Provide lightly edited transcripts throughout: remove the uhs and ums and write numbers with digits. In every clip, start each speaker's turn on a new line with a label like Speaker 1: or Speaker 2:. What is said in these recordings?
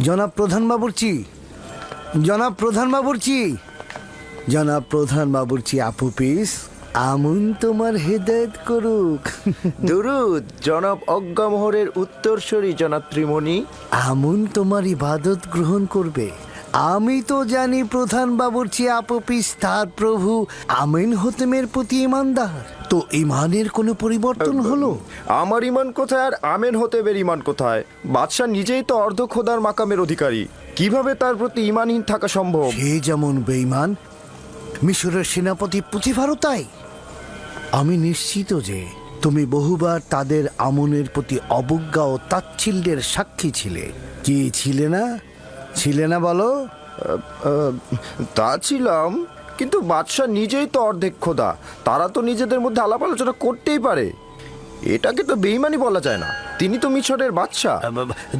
Speaker 1: জনাব প্রধান বাবুর্চি, জনাব প্রধান বাবুর্চি, জনাব প্রধান বাবুর্চি আপু পিস, আমুন তোমার হেদায়েত করুক।
Speaker 2: দুরুদ জনাব অজ্ঞামোহরের উত্তরসূরি জনাব ত্রিমণি।
Speaker 1: আমুন তোমার ইবাদত গ্রহণ করবে। আমি তো জানি প্রধান বাবুর্চি আপু পিস তার প্রভু আমিন হোতেমের প্রতি ইমানদার। তো ইমানের কোনো পরিবর্তন হলো?
Speaker 2: আমার ইমান কোথায় আর আমেন হতেবের ইমান কোথায়? বাদশাহ নিজেই তো অর্ধ খোদার মাকামের অধিকারী, কিভাবে তার প্রতি ইমানহীন থাকা সম্ভব?
Speaker 1: সে যেমন বেঈমান, মিশরের সেনাপতি পুতিফারও তাই। আমি নিশ্চিত যে তুমি বহুবার তাদের আমনের প্রতি অবজ্ঞা ও তাচ্ছিল্যের সাক্ষী ছিলে। কি ছিলে না, ছিলে না বলো?
Speaker 2: তা ছিলাম, কিন্তু বাদশাহ নিজেই তো অর্ধেক খোদা, তারা তো নিজেদের মধ্যে আলাপ আলোচনা করতেই পারে। এটাকে তো বেঈমানি বলা যায় না, তিনি তো মিশরের বাদশাহ।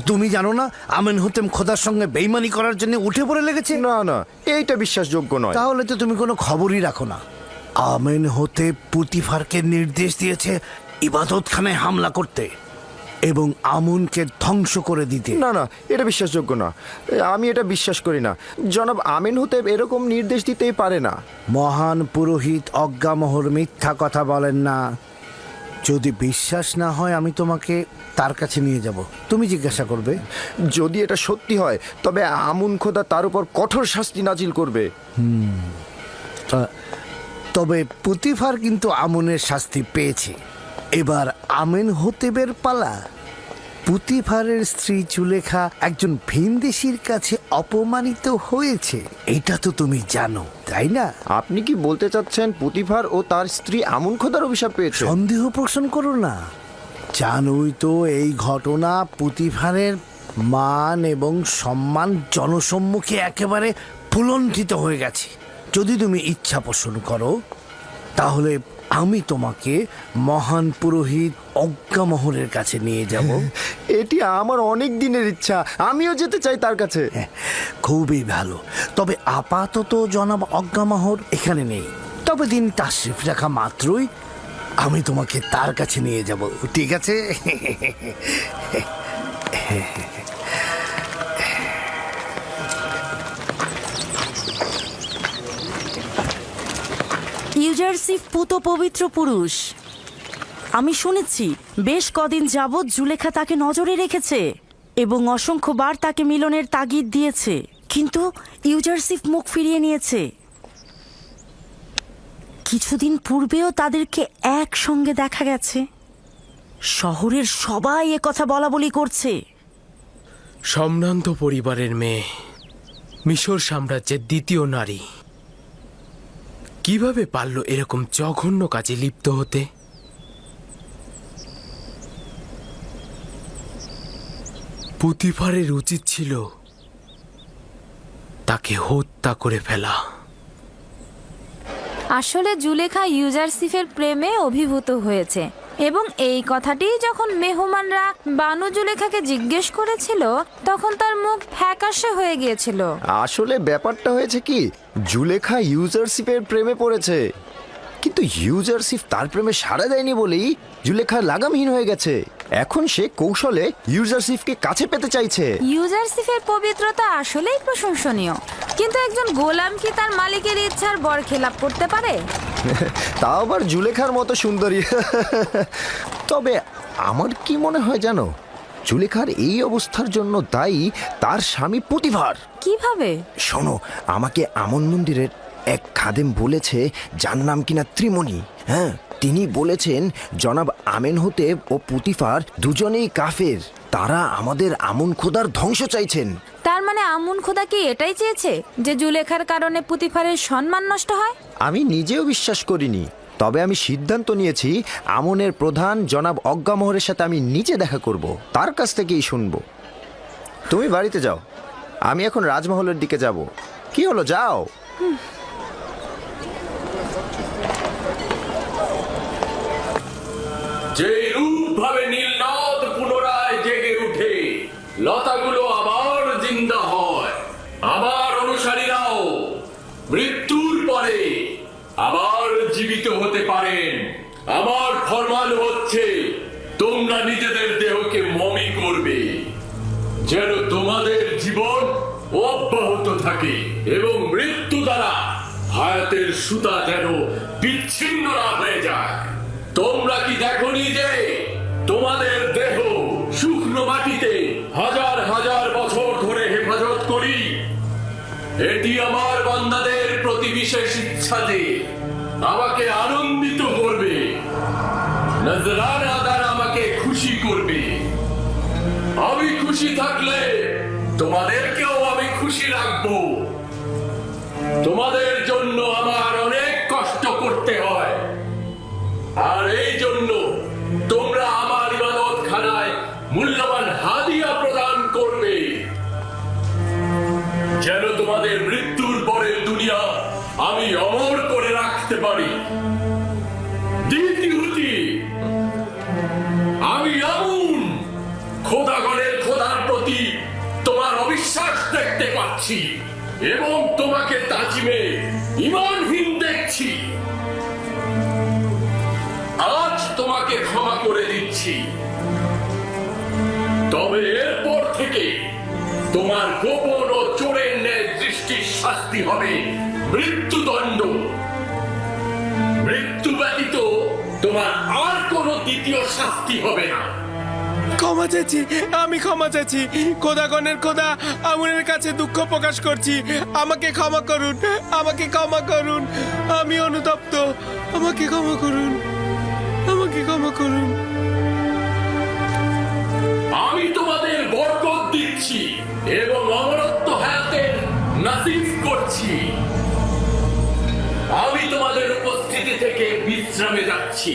Speaker 1: তুমি জানো না আমিন হোতেম খোদার সঙ্গে বেঈমানি করার জন্য উঠে পড়ে লেগেছে?
Speaker 2: না না, এইটা বিশ্বাসযোগ্য নয়।
Speaker 1: তাহলে তো তুমি কোনো খবরই রাখো না। আমিন হোতেম পুতিফারকে নির্দেশ দিয়েছে ইবাদতখানায় হামলা করতে এবং আমুনকে ধ্বংস করে দিতে।
Speaker 2: না না, এটা বিশ্বাসযোগ্য না, আমি এটা বিশ্বাস করি না। জনাব আমিন হতেব এরকম নির্দেশ দিতেই পারে না।
Speaker 1: মহান পুরোহিত অজ্ঞামোহর মিথ্যা কথা বলেন না। যদি বিশ্বাস না হয় আমি তোমাকে তার কাছে নিয়ে যাব, তুমি জিজ্ঞাসা করবে।
Speaker 2: যদি এটা সত্যি হয় তবে আমুন খোদা তার উপর কঠোর শাস্তি নাজিল করবে।
Speaker 1: তবে পুতিফার কিন্তু আমুনের শাস্তি পেয়েছে, এবার আমিন হোতেবের পালা। পুতিফারের স্ত্রী জুলেখা একজন ভিনদেশীর কাছে অপমানিত হয়েছে, এটা তো তুমি জানো, তাই না?
Speaker 2: আপনি কি বলতে চাচ্ছেন পুতিফার ও তার স্ত্রী আমুন খোদার অভিশাপ পেয়েছে?
Speaker 1: সন্দেহ পোষণ করো না। জানোই তো এই ঘটনা পুতিফারের মান এবং সম্মান জনসম্মুখে একেবারে ফুলন্ঠিত হয়ে গেছে। যদি তুমি ইচ্ছা পোষণ করো তাহলে আমি তোমাকে মহান পুরোহিত অজ্ঞামোহরের কাছে নিয়ে যাব।
Speaker 2: এটি আমার অনেক দিনের ইচ্ছা, আমিও যেতে চাই তার কাছে।
Speaker 1: খুবই ভালো। তবে আপাতত জনাব অজ্ঞামোহর এখানে নেই, তবে দিন তাশরিফ রাখা মাত্রই আমি তোমাকে তার কাছে নিয়ে যাব, ঠিক আছে?
Speaker 3: ইউজারসিফ পুত পবিত্র পুরুষ। আমি শুনেছি বেশ কদিন যাবৎ জুলেখা তাকে নজরে রেখেছে এবং অসংখ্যবার তাকে মিলনের তাগিদ দিয়েছে, কিন্তু ইউজারসিফ মুখ ফিরিয়ে নিয়েছে। কিছুদিন পূর্বেও তাদেরকে একসঙ্গে দেখা গেছে। শহরের সবাই একথা বলা বলি করছে।
Speaker 4: সম্ভ্রান্ত পরিবারের মেয়ে, মিশর সাম্রাজ্যের দ্বিতীয় নারী, কিভাবে পারল এরকম জঘন্য কাজে লিপ্ত হতে? পুতিফারের উচিত ছিল তাকে হত্যা করে ফেলা।
Speaker 5: আসলে জুলেখা ইউজারসিফের প্রেমে অভিভূত হয়েছে এবং এই কথাটি যখন মেহমানরা বানু জুলেখাকে জিজ্ঞেস করেছিল তখন তার মুখ ফ্যাকাশে হয়ে গিয়েছিল।
Speaker 2: আসলে ব্যাপারটা হয়েছে কি, জুলেখা ইউজারসিফের প্রেমে পড়েছে, কিন্তু ইউজারসিফ তার প্রেমে সাড়া দেয়নি বলেই জুলেখা লাগামহীন হয়ে গেছে। এখন সে কৌশলে ইউজারসিফকে কাছে পেতে চাইছে।
Speaker 5: ইউজারসিফের পবিত্রতা আসলেই প্রশংসনীয়, কিন্তু একজন গোলাম কি তার মালিকের ইচ্ছার বরখেলাপ করতে পারে?
Speaker 2: তাও আবার জুলেখার মতো সুন্দরী। তবে আমার কি মনে হয় জানো, জুলেখার এই অবস্থার জন্য দায়ী তার স্বামী পুতিফার।
Speaker 5: কিভাবে?
Speaker 2: শোনো, আমাকে আমন মন্দিরের এক খাদেম বলেছে, যার নাম কিনা ত্রিমণি। হ্যাঁ, তিনি বলেছেন জনাব আমেন হোতেব ও পুতিফার দুজনেই কাফের, তারা আমাদের আমন খোদার ধ্বংস চাইছেন।
Speaker 5: তার মানে আমুন খোদা কি এটাই চেয়েছে যে জুলেখার কারণে পুতিফারের সম্মান নষ্ট হয়?
Speaker 2: আমি নিজেও বিশ্বাস করিনি, তবে আমি সিদ্ধান্ত নিয়েছি আমনের প্রধান জনাব অজ্ঞামোহরের সাথে আমি নিজে দেখা করব, তার কাছ থেকেই শুনবো। তুমি বাড়িতে যাও, আমি এখন রাজমহলের দিকে যাব। কি হলো, যাও।
Speaker 6: যে রূপ ভাবে নীলনদ পুনরায় জেগে উঠে, লতাগুলো আবার জিন্দা হয়, আমার অনুসারীরাও মৃত্যুর পরে আবার জীবিত হতে পারেন। আমার ফরমান হচ্ছে তোমরা নিজেদের দেহকে মমি করবে, যেন তোমরা তোমাদের জীবন অব্যাহত থাকে এবং মৃত্যু দ্বারা হায়াতের সুতা যেন বিচ্ছিন্ন না হয়ে যায়। তোমরা কি দেখনি যে তোমাদের দেহ শুকনো মাটিতে হাজার হাজার বছর ধরে হেফাজত করি? এটি আমার বান্দাদের প্রতি বিশেষ ইচ্ছা যে আমাকে আনন্দিত করবে, নজরানা দ্বারা আমাকে খুশি করবে। আমি খুশি থাকলে তোমাদেরকেও আমি খুশি রাখবো। তোমাদের জন্য আমার অনেক কষ্ট করতে হয়, আর এই জন্য তোমরা আমার ইবাদত খানায় মূল্যবান হাদিয়া প্রদান করবে, যেন তোমাদের মৃত্যুর পরের দুনিয়া আমি অমর করে রাখতে পারি। দ্বিতীয়টি, আমি আমুন খোদাগণের খোদার প্রতি তোমার অবিশ্বাস দেখতে পাচ্ছি এবং তোমাকে তাজিমে ঈমানহীন দেখছি। আজ তোমাকে ক্ষমা করে দিচ্ছি, তবে এরপর থেকে তোমার গোপন ও চোরের ন্যায় দৃষ্টির শাস্তি হবে মৃত্যুদণ্ড। মৃত্যু ব্যতীত তোমার আর কোনো দ্বিতীয় শাস্তি হবে না।
Speaker 4: ক্ষমা চাইছি, আমি ক্ষমা চাইছি। খোদাগণের খোদা আমুনের কাছে দুঃখ প্রকাশ করছি। আমাকে ক্ষমা করুন, আমাকে ক্ষমা করুন। আমি অনুতপ্ত, আমাকে ক্ষমা করুন, আমাকে ক্ষমা করুন।
Speaker 6: আমি তোমাদের বরকত দিচ্ছি এবং অমরত্ব হায়াতের নাসিব করছি। আমি তোমাদের উপস্থিতি থেকে বিশ্রামে যাচ্ছি,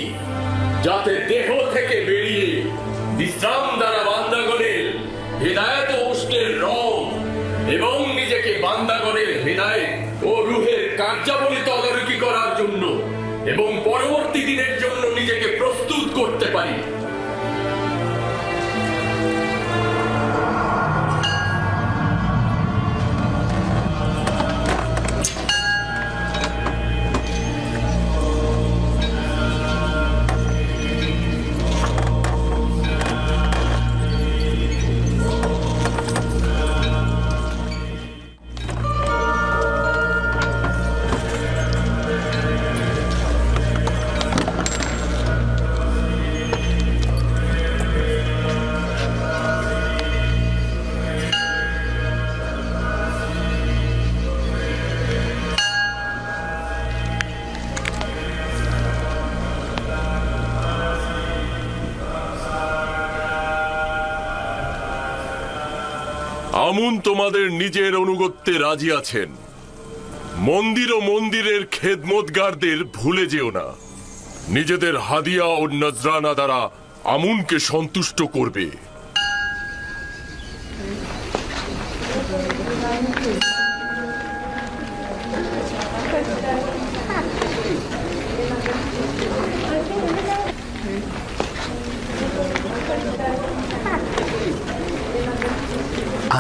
Speaker 6: যাতে দেহ থেকে বেরিয়ে বিশ্রাম দ্বারা বান্দাগণের হৃদায়ত ও উষ্ণের রং এবং নিজেকে বান্দাগণের হৃদায়ত ও রুহের কার্যাবলী তদারকি করার জন্য এবং পরবর্তী দিনের জন্য নিজেকে প্রস্তুত করতে পারি।
Speaker 7: আমুন তোমাদের নিজের অনুগত্যে রাজি আছেন। মন্দির ও মন্দিরের খেদমতগারদের ভুলে যেও না। নিজেদের হাদিয়া ও নজরানা দ্বারা আমুনকে সন্তুষ্ট করবে।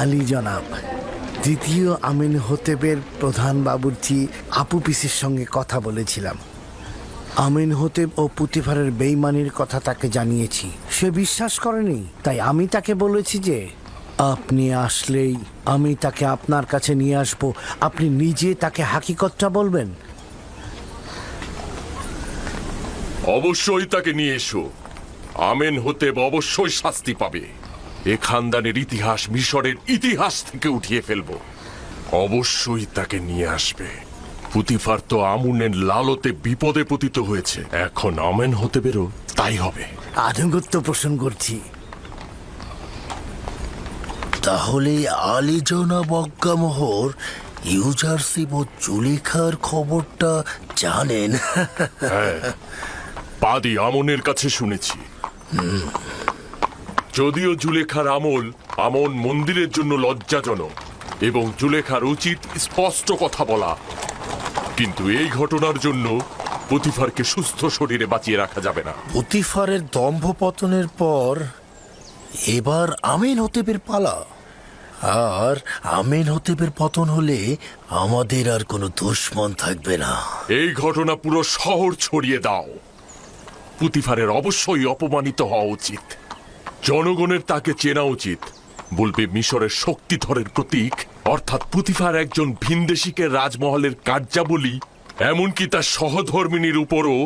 Speaker 1: আলী জনাব, দ্বিতীয় আমিন হোতেবের প্রধান বাবুর্চি আপু পিসির সঙ্গে কথা বলেছিলাম। আমিন হোতেব ও পুতিফারের বেইমানির কথা তাকে জানিয়েছি। সে বিশ্বাস করেনি, তাই আমি তাকে বলেছি যে আপনি আসলেই আমি তাকে আপনার কাছে নিয়ে আসব। আপনি নিজে তাকে হাকিকতটা বলবেন।
Speaker 7: অবশ্যই তাকে নিয়ে এসো। আমেন হোতেব অবশ্যই শাস্তি পাবে। এ খানদানের ইতিহাস মিশরের ইতিহাস থেকে উঠিয়ে ফেলবো। অবশ্যই তাকে নিয়ে আসবে। পুতিফার তো আমুনের লালতে বিপদে পতিত হয়েছে, এখন আমেন হোতেবেরও তাই হবে।
Speaker 1: আনুগত্য পোষণ করছি।
Speaker 8: তাহলে আলী জনাব অজ্ঞামোহর ইউজারশিপ ও জুলেখার খবরটা জানেন?
Speaker 7: পাদি আমনের কাছে শুনেছি। যদিও জুলেখার আমন মন্দিরের জন্য লজ্জাজনক এবং জুলেখার উচিত স্পষ্ট কথা বলা, কিন্তু এই ঘটনার জন্য পুতিফারকে সুস্থ শরীরে বাঁচিয়ে রাখা যাবে না।
Speaker 8: পুতিফারের দম্ভ পতনের পর এবার আমিন হতেবের পালা, আর আমিন হতেবের পতন হলে আমাদের আর কোনো দুশমন থাকবে না।
Speaker 7: এই ঘটনা পুরো শহর ছড়িয়ে দাও। পুতিফারের অবশ্যই অপমানিত হওয়া উচিত। জনগণের তাকে চেনা উচিত বলবে মিশরের শক্তিধরের প্রতীক, অর্থাৎ পুতিফার একজন ভিনদেশীকে রাজমহলের কার্যাবলী, এমনকি তার সহধর্মিনীর উপরও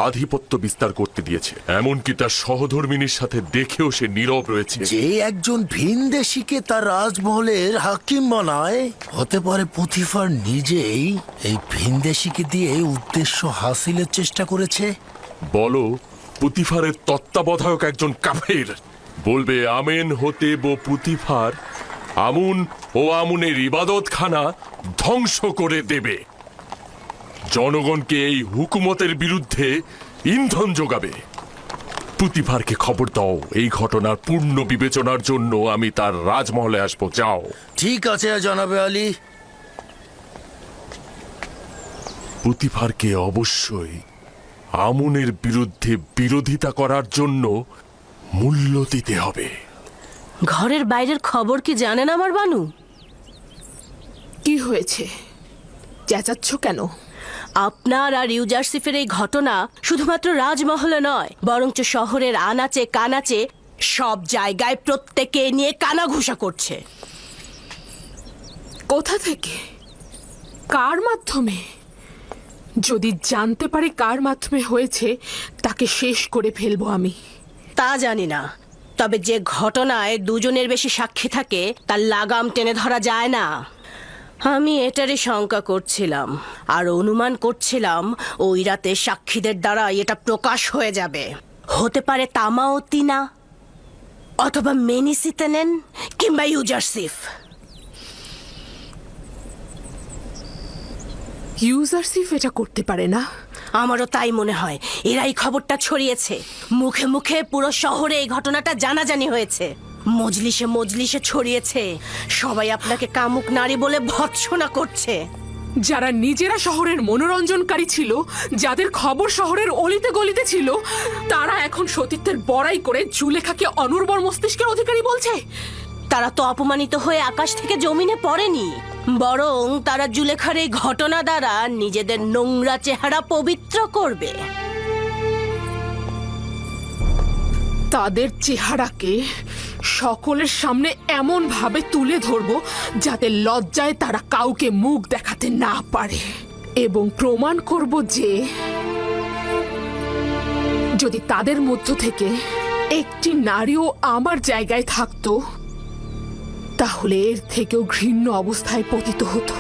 Speaker 7: আধিপত্য বিস্তার করতে দিয়েছে। এমনকি তার সহধর্মিনীর সাথে দেখেও সে নীরব রয়েছে।
Speaker 8: যে একজন ভিনদেশীকে তার রাজমহলের হাকিম বানায়, হতে পারে পুতিফার নিজেই এই ভিনদেশীকে দিয়ে উদ্দেশ্য হাসিলের চেষ্টা করেছে।
Speaker 7: বলো পুতিফারের তত্ত্বাবধায়ক একজন কাফের। বলবে আমেন হতেব ও পুতিফার আমুন ও আমুনের ইবাদতখানা ধ্বংস করে দেবে, জনগণকে এই হুকুমতের বিরুদ্ধে ইন্ধন যোগাবে। পুতিফারকে খবর দাও, এই ঘটনার পূর্ণ বিবেচনার জন্য আমি তার রাজমহলে আসবো। যাও।
Speaker 8: ঠিক আছে জনাবে আলী।
Speaker 7: পুতিফারকে অবশ্যই আমুনের বিরুদ্ধে বিরোধিতা করার জন্য মূল্য দিতে হবে।
Speaker 9: ঘরের বাইরের খবর কি জানেন আমার বানু?
Speaker 10: কি হয়েছে? চেঁচাচ্ছ কেন?
Speaker 9: আপনার আর ইউজারসিফের এই ঘটনা শুধুমাত্র রাজমহলে নয়, বরঞ্চ শহরের আনাচে কানাচে সব জায়গায় প্রত্যেকে নিয়ে কানাঘুষা করছে।
Speaker 10: কোথা থেকে? কার মাধ্যমে? যদি জানতে পারি কার মাধ্যমে হয়েছে, তাকে শেষ করে ফেলবো আমি।
Speaker 9: তা জানি না, তবে যে ঘটনায় দুজনের বেশি সাক্ষী থাকে তার লাগাম টেনে ধরা যায় না। আমি এটারই শঙ্কা করছিলাম, আর অনুমান করছিলাম ওই রাতে সাক্ষীদের দ্বারা এটা প্রকাশ হয়ে যাবে। হতে পারে তামা ও তিনা, অথবা মেনিসিতেনেন, কিংবা ইউজারসিফ।
Speaker 10: ইউজারসিফ এটা করতে পারে না।
Speaker 9: আমারও তাই মনে হয়। এরাই খবরটা ছড়িয়েছে, মুখে মুখে পুরো শহরে এই ঘটনাটা জানাজানি হয়েছে, মজলিসে মজলিসে ছড়িয়েছে। সবাই আপনাকে কামুক নারী বলে ভৎসনা করছে।
Speaker 10: যারা নিজেরা শহরের মনোরঞ্জনকারী ছিল, যাদের খবর শহরের অলিতে গলিতে ছিল, তারা এখন সতীত্বের বড়াই করে জুলেখাকে অনুর্বর মস্তিষ্কের অধিকারী বলছে।
Speaker 9: তারা তো অপমানিত হয়ে আকাশ থেকে জমিনে পড়েনি, বরং তারা জুলেখার এই ঘটনা দ্বারা নিজেদের নোংরা চেহারা পবিত্র করবে।
Speaker 10: তাদের চেহারাকে সকলের সামনে এমন ভাবে তুলে ধরবো যাতে লজ্জায় তারা কাউকে মুখ দেখাতে না পারে, এবং প্রমাণ করব যে যদি তাদের মধ্য থেকে একটি নারীও আমার জায়গায় থাকতো, তাহলে এর থেকেও ঘৃণ্য অবস্থায় পতিত হতো।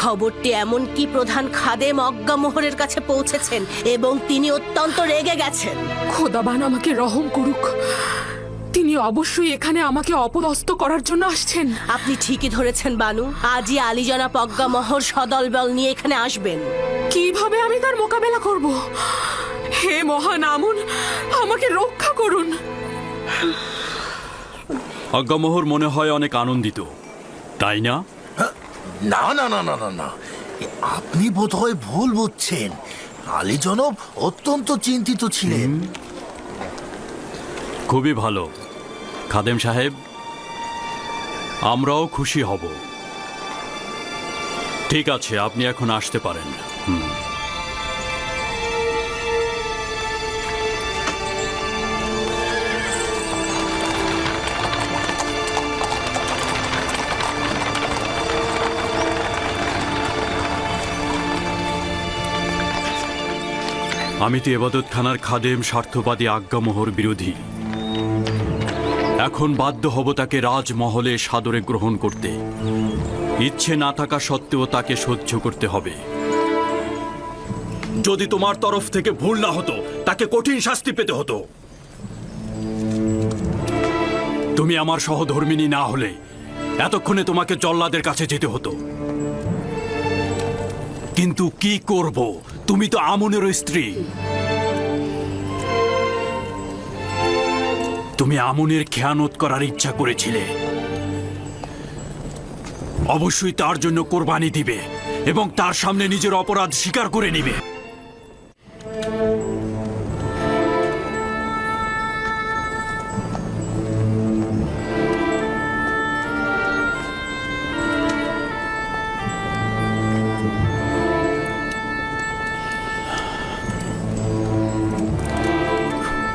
Speaker 9: খবরটি এমনকি প্রধান খাদেম অজ্ঞামোহরের কাছে পৌঁছেছেন এবং তিনি অত্যন্ত রেগে গেছেন।
Speaker 10: খোদাবান আমাকে রহম করুক। তিনি অবশ্যই এখানে আমাকে অপদস্থ করার জন্য আসছেন।
Speaker 9: আপনি ঠিকই ধরেছেন বানু, আজই আলী জনাব অজ্ঞামোহর সদলবল নিয়ে এখানে আসবেন।
Speaker 10: কিভাবে আমি তার মোকাবেলা করব? হে মহান আমুন, আমাকে রক্ষা করুন।
Speaker 11: অজ্ঞামোহর মনে হয় অনেক আনন্দিত, তাই না?
Speaker 8: না না না না না না, আপনি বোধহয় ভুল বুঝছেন। আলী জনাব অত্যন্ত চিন্তিত ছিলেন।
Speaker 11: খুবই ভালো খাদেম সাহেব, আমরাও খুশি হব। ঠিক আছে, আপনি এখন আসতে পারেন। আমি তো এবাদতখানার খাদেম স্বার্থবাদী আজ্ঞামোহর বিরোধী। এখন বাধ্য হব তাকে রাজমহলে সাদরে গ্রহণ করতে। ইচ্ছে না থাকা সত্ত্বেও তাকে সহ্য করতে হবে। যদি তোমার তরফ থেকে ভুল না হতো, তাকে কঠিন শাস্তি পেতে হতো। তুমি আমার সহধর্মিনী না হলে এতক্ষণে তোমাকে জল্লাদের কাছে যেতে হতো। কিন্তু কি করব, তুমি তো আমুনেরও স্ত্রী। তুমি আমুনের খেয়ানত করার ইচ্ছা করেছিলে, অবশ্যই তার জন্য কোরবানি দিবে এবং তার সামনে নিজের অপরাধ স্বীকার করে নিবে।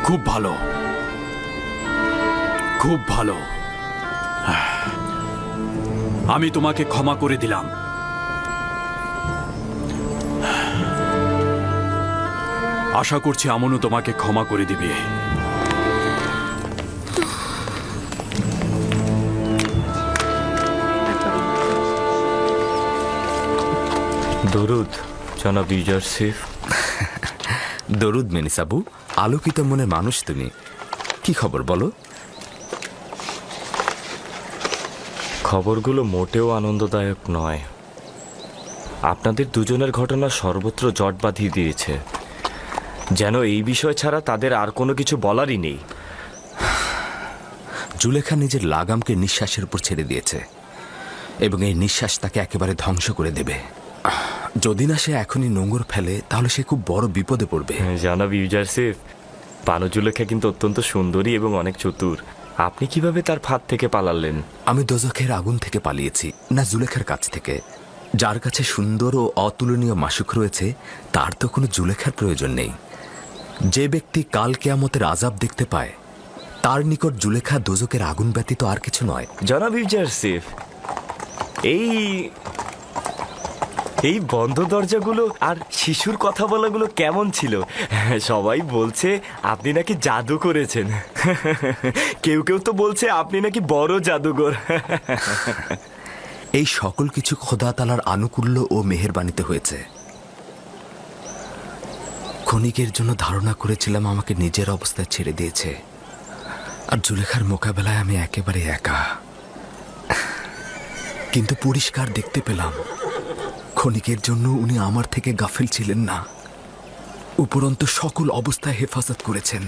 Speaker 11: খুব ভালো, খুব ভালো। আমি তোমাকে ক্ষমা করে দিলাম। আশা করছি আমনও তোমাকে ক্ষমা করে দিবে।
Speaker 12: দরুদ জনাব ইউজারসিফ। দরুদ মেনিসাবু, আলোকিত মনের মানুষ তুমি। কি খবর বলো? খবরগুলো মোটেও আনন্দদায়ক নয়। আপনাদের দুজনের ঘটনা সর্বত্র জট বাঁধিয়ে দিয়েছে, যেন এই বিষয় ছাড়া তাদের আর কোনো কিছু বলারই নেই। জুলেখা নিজের লাগামকে নিঃশ্বাসের উপর ছেড়ে দিয়েছে এবং এই নিঃশ্বাস তাকে একেবারে ধ্বংস করে দেবে। যদি না সে এখনই নোঙর ফেলে তাহলে সে খুব বড় বিপদে পড়বে।
Speaker 13: জানাব ইউজারসিফ, বানু জুলেখা কিন্তু অত্যন্ত সুন্দরী এবং অনেক চতুর। আপনি কিভাবে তার ফাঁদ থেকে পালালেন?
Speaker 12: আমি দোজখের আগুন থেকে পালিয়েছি, না জুলেখার কাছ থেকে। যার কাছে সুন্দর ও অতুলনীয় মাসুক রয়েছে তার তো কোনো জুলেখার প্রয়োজন নেই। যে ব্যক্তি কাল কিয়ামতের আযাব দেখতে পায় তার নিকট জুলেখা দোজখের আগুন ব্যতীত আর কিছু নয়।
Speaker 13: জনাব ইউজারসিফ, এই বন্ধ দরজাগুলো আর শিশুর কথা বলাগুলো কেমন ছিল? সবাই বলছে আপনি নাকি জাদু করেছেন। কেউ কেউ তো বলছে আপনি নাকি বড় জাদুঘর।
Speaker 12: এই সকল কিছু খোদা তাআলার আনুকূল্য ও মেহেরবানিতে হয়েছে। ক্ষণিকের জন্য ধারণা করেছিলাম আমাকে নিজের অবস্থায় ছেড়ে দিয়েছে, আর জুলেখার মোকাবেলায় আমি একেবারে একা। কিন্তু পরিষ্কার দেখতে পেলাম ক্ষণিকের জন্য উনি আমার থেকে গাফিল ছিলেন না, উপরন্তু সকল অবস্থায় হেফাজত করেছেন।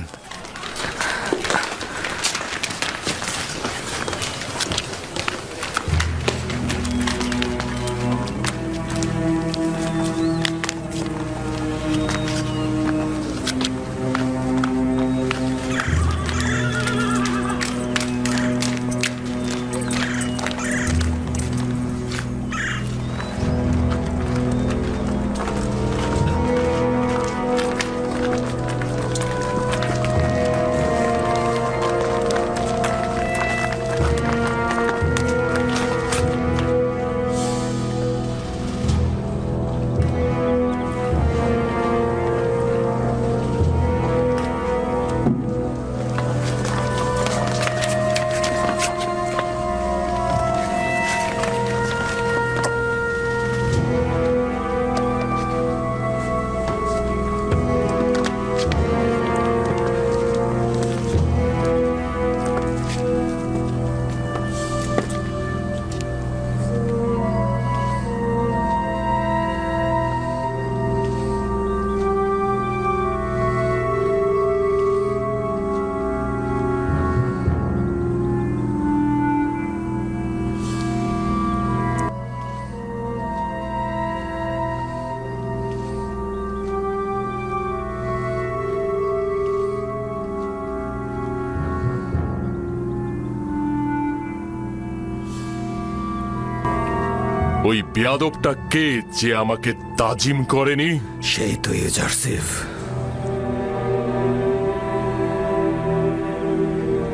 Speaker 7: ওই বেয়াদবটা কে যে আমাকে তাজিম করেনি?
Speaker 12: সেই তো ইউজারসিফ।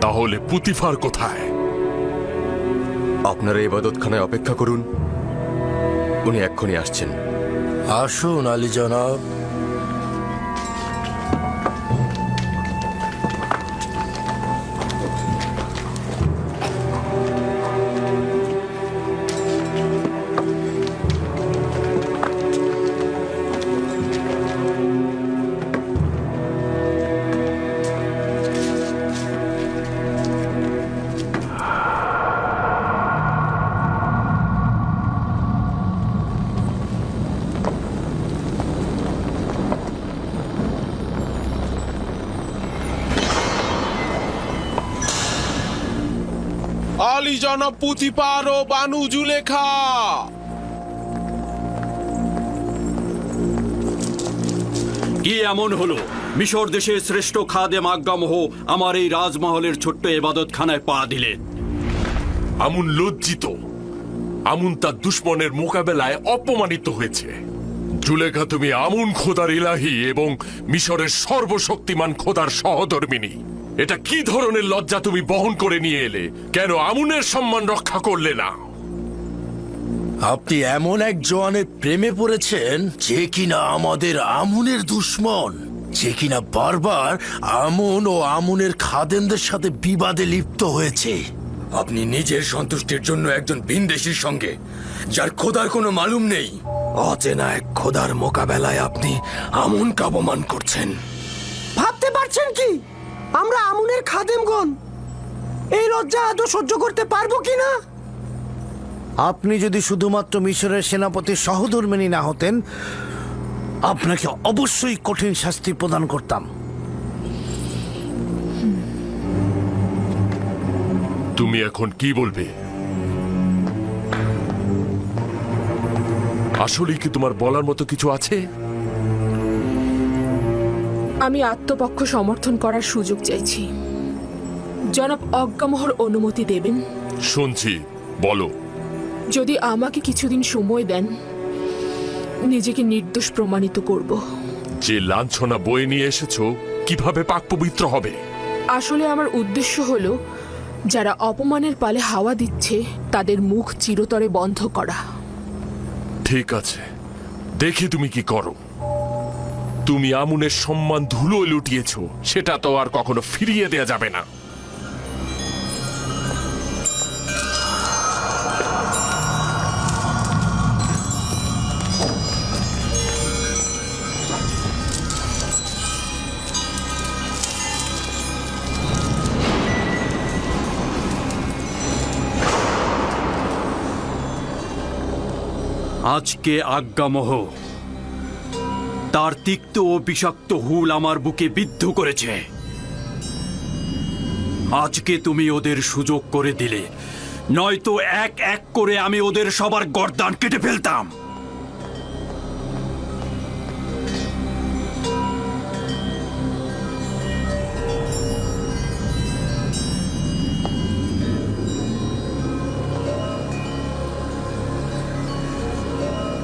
Speaker 7: তাহলে পুতিফার কোথায়?
Speaker 6: আপনারা ইবাদতখানায় অপেক্ষা করুন, উনি এক্ষুনি আসছেন।
Speaker 8: আসুন আলী জনাব।
Speaker 4: আলী জনাব পুতিপার ও বানু জুলেখা।
Speaker 11: কি এমন হলো মিশর দেশের শ্রেষ্ঠ খাদেম আজ্ঞামোহ আমার এই রাজমহলের ছোট্ট ইবাদতখানায় পা দিলেন?
Speaker 7: আমুন লজ্জিত। আমুন তার দুশ্মনের মোকাবেলায় অপমানিত হয়েছে। জুলেখা, তুমি আমুন খোদার ইলাহি এবং মিশরের সর্বশক্তিমান খোদার সহধর্মিনী। এটা কি ধরনের লজ্জা তুমি বহন করে নিয়ে এলে? কেন আমুনের সম্মান রক্ষা করলে না?
Speaker 8: আপনি এমন এক জওয়ানের প্রেমে পড়েছেন যে কিনা আমাদের আমুনের দুশ্মন, যে কিনা বারবার আমুন ও আমুনের খাদেমদের সাথে বিবাদে লিপ্ত হয়েছে।
Speaker 12: আপনি নিজের সন্তুষ্টির জন্য একজন ভিনদেশীর সঙ্গে, যার খোদার কোনো মালুম নেই, অচেনা এক খোদার মোকাবেলায় আপনি আমুনকে অপমান করছেন।
Speaker 1: ভাবতে পারছেন কি আমরা আমুনের খাদেমগণ এই লজ্জা আদৌ সহ্য করতে পারবো কিনা? আপনি যদি শুধুমাত্র মিশরের সেনাপতির সহধর্মিণী না হতেন, আপনাকে অবশ্যই কঠিন শাস্তি প্রদান করতাম।
Speaker 7: তুমি এখন কি বলবে? আসলেই কি তোমার বলার মতো কিছু আছে?
Speaker 10: আমি আত্মপক্ষ সমর্থন করার সুযোগ চাইছি। জনাব অজ্ঞামোহর অনুমতি দেবেন?
Speaker 7: শুনছি, বলো।
Speaker 10: যদি আমাকে কিছুদিন সময় দেন, নিজেকে নির্দোষ প্রমাণিত করব।
Speaker 7: যে লাঞ্ছনা বয়ে নিয়ে এসেছো কিভাবে পাক পবিত্র হবে?
Speaker 10: আসলে আমার উদ্দেশ্য হলো যারা অপমানের পালে হাওয়া দিচ্ছে তাদের মুখ চিরতরে বন্ধ করা।
Speaker 7: ঠিক আছে, দেখি তুমি কি করো। তুমি আমুনের সম্মান ধুলো লুটিয়েছো, সেটা তো আর কখনো ফিরিয়ে দেয়া যাবে না।
Speaker 11: আজকে আজ্ঞামোহ তার তিক্ত ও বিষাক্ত হুল আমার বুকে বিদ্ধ করেছে। আজকে তুমি ওদের সুযোগ করে দিলে, নয়তো এক এক করে আমি ওদের সবার গর্দান কেটে ফেলতাম।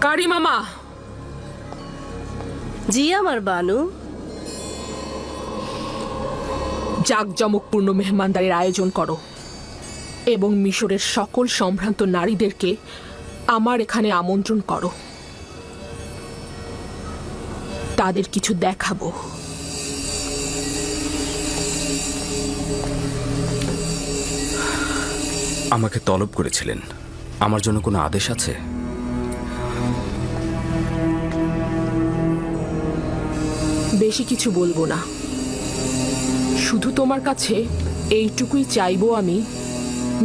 Speaker 10: কারি মামা।
Speaker 9: জি আমার বানু।
Speaker 10: জাঁকজমকপূর্ণ মেহমানদারির আয়োজন করো এবং মিশরের সকল সম্ভ্রান্ত নারীদেরকে আমার এখানে আমন্ত্রণ করো। তাদের কিছু দেখাবো।
Speaker 12: আমাকে তলব করেছিলেন, আমার জন্য কোনো আদেশ আছে?
Speaker 10: বেশি কিছু বলবো না, শুধু তোমার কাছে এইটুকুই চাইবো আমি,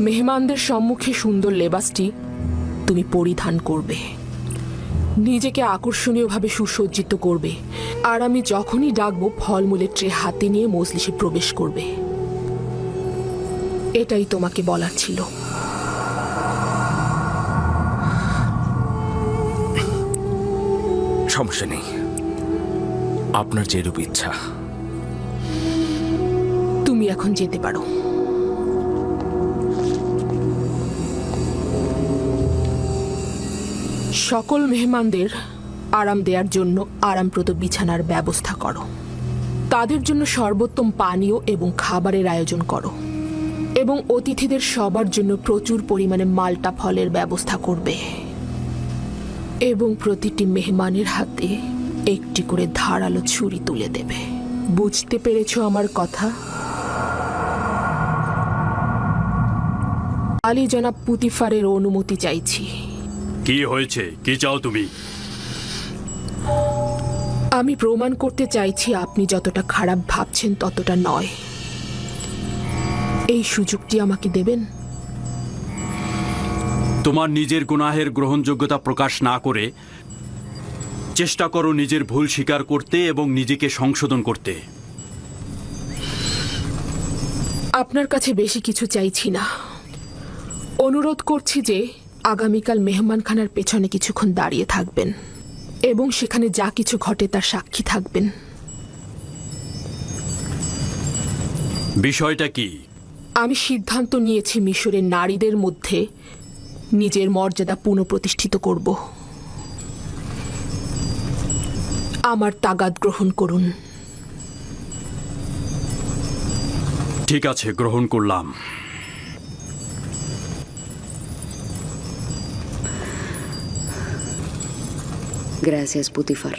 Speaker 10: মেহমানদের সম্মুখে সুন্দর লেবাসটি তুমি পরিধান করবে, নিজেকে আকর্ষণীয়ভাবে সুসজ্জিত করবে, আর আমি যখনই ডাকবো ফলমূলের ট্রে হাতে নিয়ে মজলিসে প্রবেশ করবে। এটাই তোমাকে বলার ছিল।
Speaker 12: সমস্যা নেই, আপনার যেরূপ ইচ্ছা।
Speaker 10: তুমি এখন যেতে পারো। সকল মেহমানদের আরাম দেওয়ার জন্য আরামপ্রদ বিছানার ব্যবস্থা করো। তাদের জন্য সর্বোত্তম পানীয় এবং খাবারের আয়োজন করো এবং অতিথিদের সবার জন্য প্রচুর পরিমাণে মাল্টা ফলের ব্যবস্থা করবে এবং প্রতিটি মেহমানের হাতে একটি করে ধারালো ছুরি তুলে দেবে। বুঝতে পেরেছো আমার কথা? আলী জনাব পুতিফারের অনুমতি চাইছি।
Speaker 11: কি হয়েছে? কি চাও তুমি?
Speaker 10: আমি প্রমাণ করতে চাইছি আপনি যতটা খারাপ ভাবছেন ততটা নয়। এই সুযোগটি আমাকে দেবেন?
Speaker 11: তোমার নিজের গুনাহের গ্রহণযোগ্যতা প্রকাশ না করে চেষ্টা করো নিজের ভুল স্বীকার করতে এবং নিজেকে সংশোধন করতে।
Speaker 10: আপনার কাছে বেশি কিছু চাইছি না। অনুরোধ করছি যে আগামীকাল মেহমানখানার পেছনে কিছুক্ষণ দাঁড়িয়ে থাকবেন এবং সেখানে যা কিছু ঘটে তার সাক্ষী থাকবেন।
Speaker 11: বিষয়টা কি?
Speaker 10: আমি সিদ্ধান্ত নিয়েছি মিশরের নারীদের মধ্যে নিজের মর্যাদা পুনঃপ্রতিষ্ঠিত করব। আমার তাগাদ গ্রহণ করুন।
Speaker 11: ঠিক আছে, গ্রহণ করলাম।
Speaker 14: Gracias, Putifar.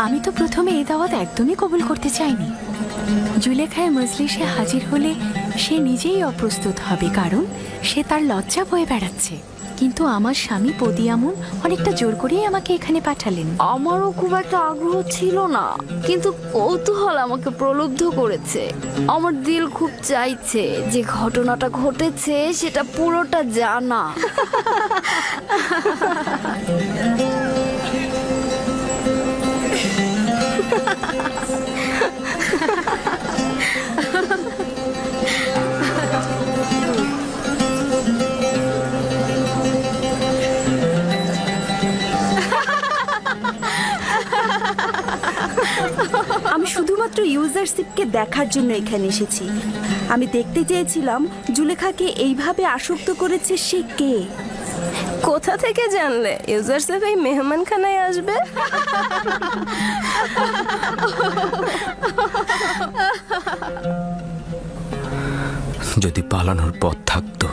Speaker 5: আমি তো প্রথমে এই দাওয়াত একদমই কবুল করতে চাইনি। জুলেখায় মজলিসে হাজির হলে সে নিজেই অপ্রস্তুত হবে, কারণ সে তার লজ্জা বয়ে বেড়াচ্ছে। কিন্তু আমার স্বামী পদিয়ামুন অনেকটা জোর করেই আমাকে এখানে পাঠালেন।
Speaker 15: আমারও খুব একটা আগ্রহ ছিল না, কিন্তু কৌতূহল আমাকে প্রলুব্ধ করেছে। আমার দিল খুব চাইছে যে ঘটনাটা ঘটেছে সেটা পুরোটা জানা।
Speaker 3: আমি শুধুমাত্র ইউজারশিপকে দেখার জন্য এখানে এসেছি। আমি দেখতে চেয়েছিলাম জুলেখাকে এইভাবে আসক্ত করেছে সে কে।
Speaker 15: কোথা থেকে জানলে ইউজারসেফ এই মেহমানখানায় আসবে?
Speaker 12: যদি পালানোর পথ থাকতো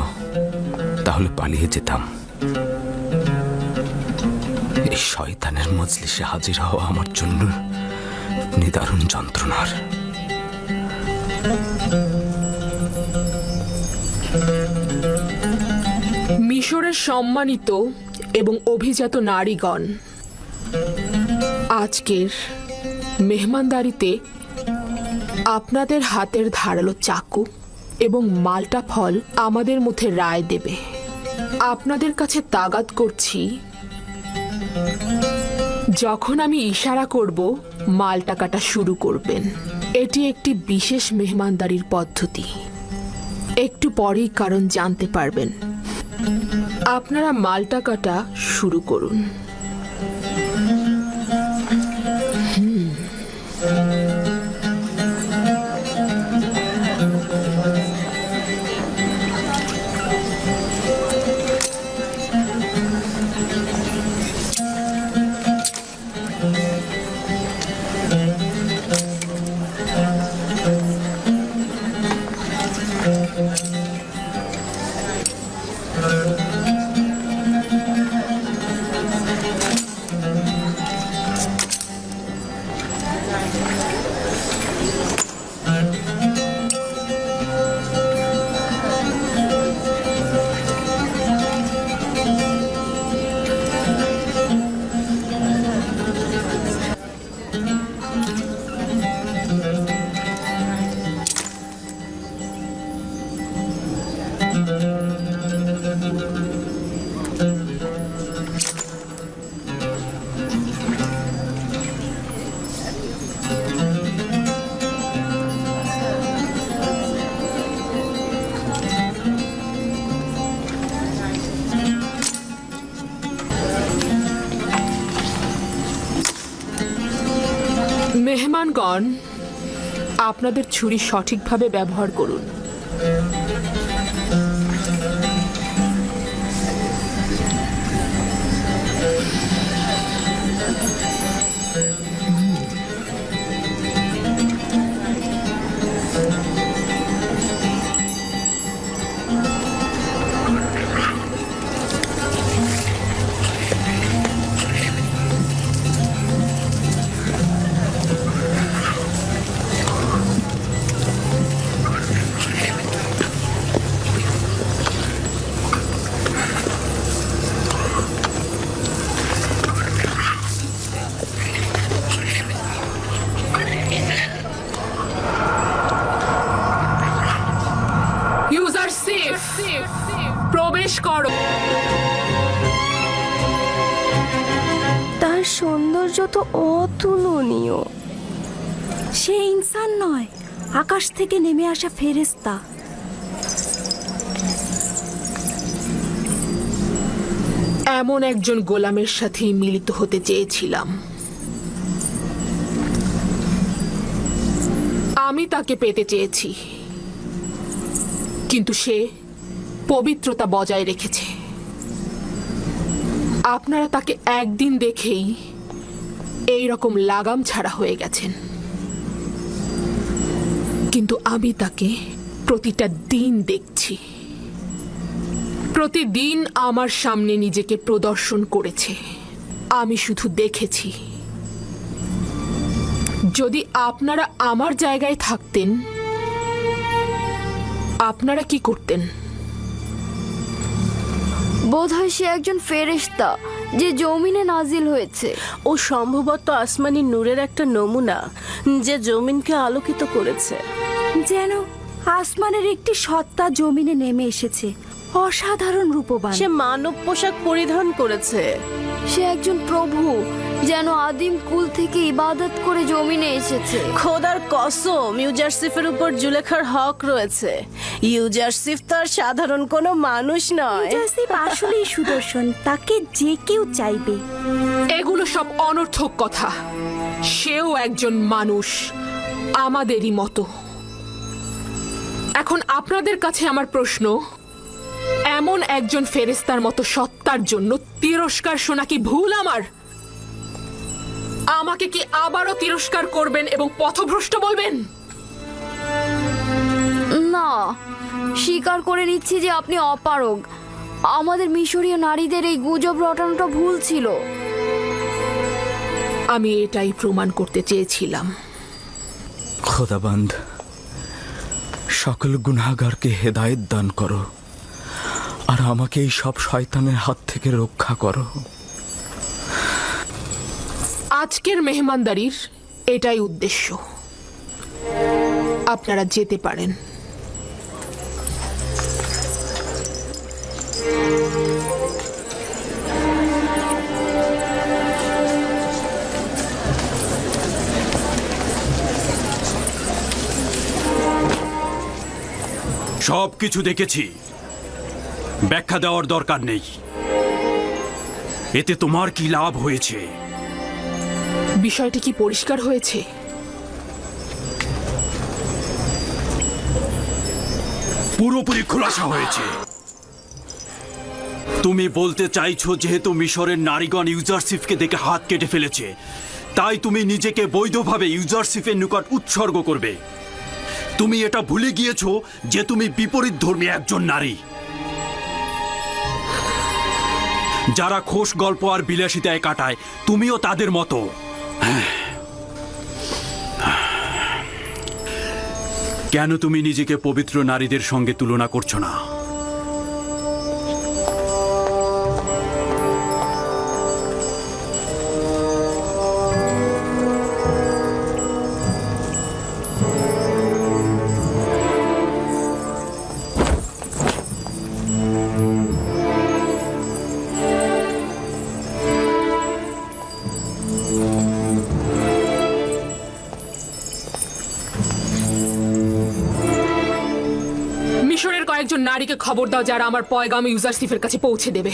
Speaker 12: তাহলে পালিয়ে যেতাম। এই শয়তানের মজলিসে হাজির হওয়া আমার জন্য নিদারুণ যন্ত্রণার।
Speaker 10: মিশরের সম্মানিত এবং অভিজাত নারীগণ, আজকের মেহমানদারিতে আপনাদের হাতের ধারালো চাকু এবং মাল্টা ফল আমাদের মধ্যে রায় দেবে। আপনাদের কাছে তাগাদ করছি, যখন আমি ইশারা করব মালটা কাটা শুরু করবেন। এটি একটি বিশেষ মেহমানদারির পদ্ধতি। একটু পরেই কারণ জানতে পারবেন। আপনারা মালটা কাটা শুরু করুন। মেহমানগণ, আপনাদের ছুরি সঠিকভাবে ব্যবহার করুন। ইউজার সেফ, প্রবেশ করো।
Speaker 15: তার সৌন্দর্য তো অতুলনীয়।
Speaker 3: সে ইনসান নয়, আকাশ থেকে নেমে আসা ফেরেশতা।
Speaker 10: এমন একজন গোলামের সাথেই মিলিত হতে চেয়েছিলাম। আমি তাকে পেতে চেয়েছি, কিন্তু সে পবিত্রতা বজায় রেখেছে। আপনারা তাকে একদিন দেখেই এই রকম লাগাম ছাড়া হয়ে গেছেন, কিন্তু আমি তাকে প্রতিটা দিন দেখছি। প্রতিদিন আমার সামনে নিজেকে প্রদর্শন করেছে, আমি শুধু দেখেছি। যদি আপনারা আমার জায়গায় থাকতেন, আপনারা কি করতেন?
Speaker 15: বোধহয় সে একজন ফেরেশতা যে জমিনে নাজিল হয়েছে।
Speaker 9: ও সম্ভবত আসমানি নূরের একটা নমুনা, যে জমিনকে আলোকিত করেছে।
Speaker 3: যেন আসমানের একটি সত্তা জমিনে নেমে এসেছে, অসাধারণ রূপবান।
Speaker 9: সে মানব পোশাক পরিধান করেছে।
Speaker 15: সে একজন প্রভু, যেন আদিম কুল থেকে ইবাদত করে জমিনে এসেছে।
Speaker 9: খোদার কসম, ইউজারসিফের উপর জুলেখার হক রয়েছে। ইউজারসিফ তো আর সাধারণ কোনো মানুষ নয়।
Speaker 3: ইউজারসিফ আসলেই সুদর্শন, তাকে যে কেউ চাইবে।
Speaker 10: এগুলো সব অনর্থক কথা। সেও একজন মানুষ, আমাদেরই মতো। এখন আপনাদের কাছে আমার প্রশ্ন, এমন একজন ফেরেশতার মতো সত্তার জন্য তিরস্কার শোনা কি ভুল আমার? আমাকে কি আবারও তিরস্কার করবেন এবং পথভ্রষ্ট বলবেন?
Speaker 15: না, স্বীকার করে নিচ্ছি যে আপনি অপারগ। আমাদের মিশরীয় নারীদের এই গুজব রটানোটা ভুল ছিল।
Speaker 10: আমি এটাই প্রমাণ করতে চেয়েছিলাম।
Speaker 12: খোদাবান্দ, সকল গুনাহগারকে হেদায়েত দান করো, আর আমাকে এই সব শয়তানের হাত থেকে রক্ষা করো।
Speaker 10: আজকের মেহমানদারির এটাই উদ্দেশ্য। আপনারা যেতে পারেন।
Speaker 11: সব কিছু দেখেছি, ব্যাখ্যা দেওয়ার দরকার নেই। এতে তোমার কি লাভ হয়েছে?
Speaker 10: বিষয়টি কি পরিষ্কার হয়েছে?
Speaker 11: পুরোপুরি খোলাসা হয়েছে। তুমি বলতে চাইছো যেহেতু মিশরের নারীগণ ইউজারসিফকে দেখে হাত কেটে ফেলেছে, তাই তুমি নিজেকে বৈধভাবে ইউজারসিফের নিকট উৎসর্গ করবে। তুমি এটা ভুলে গিয়েছো যে তুমি বিপরীত ধর্মী একজন নারী। যারা খোশ গল্প আর বিলাসিতায় কাটায়, তুমিও তাদের মতো। কেন তুমি নিজেকে পবিত্র নারীদের সঙ্গে তুলনা করছো না?
Speaker 10: মিশরের কয়েকজন নারীকে খবর দাও যারা আমার পয়গাম ইউজারসিফের কাছে পৌঁছে দেবে।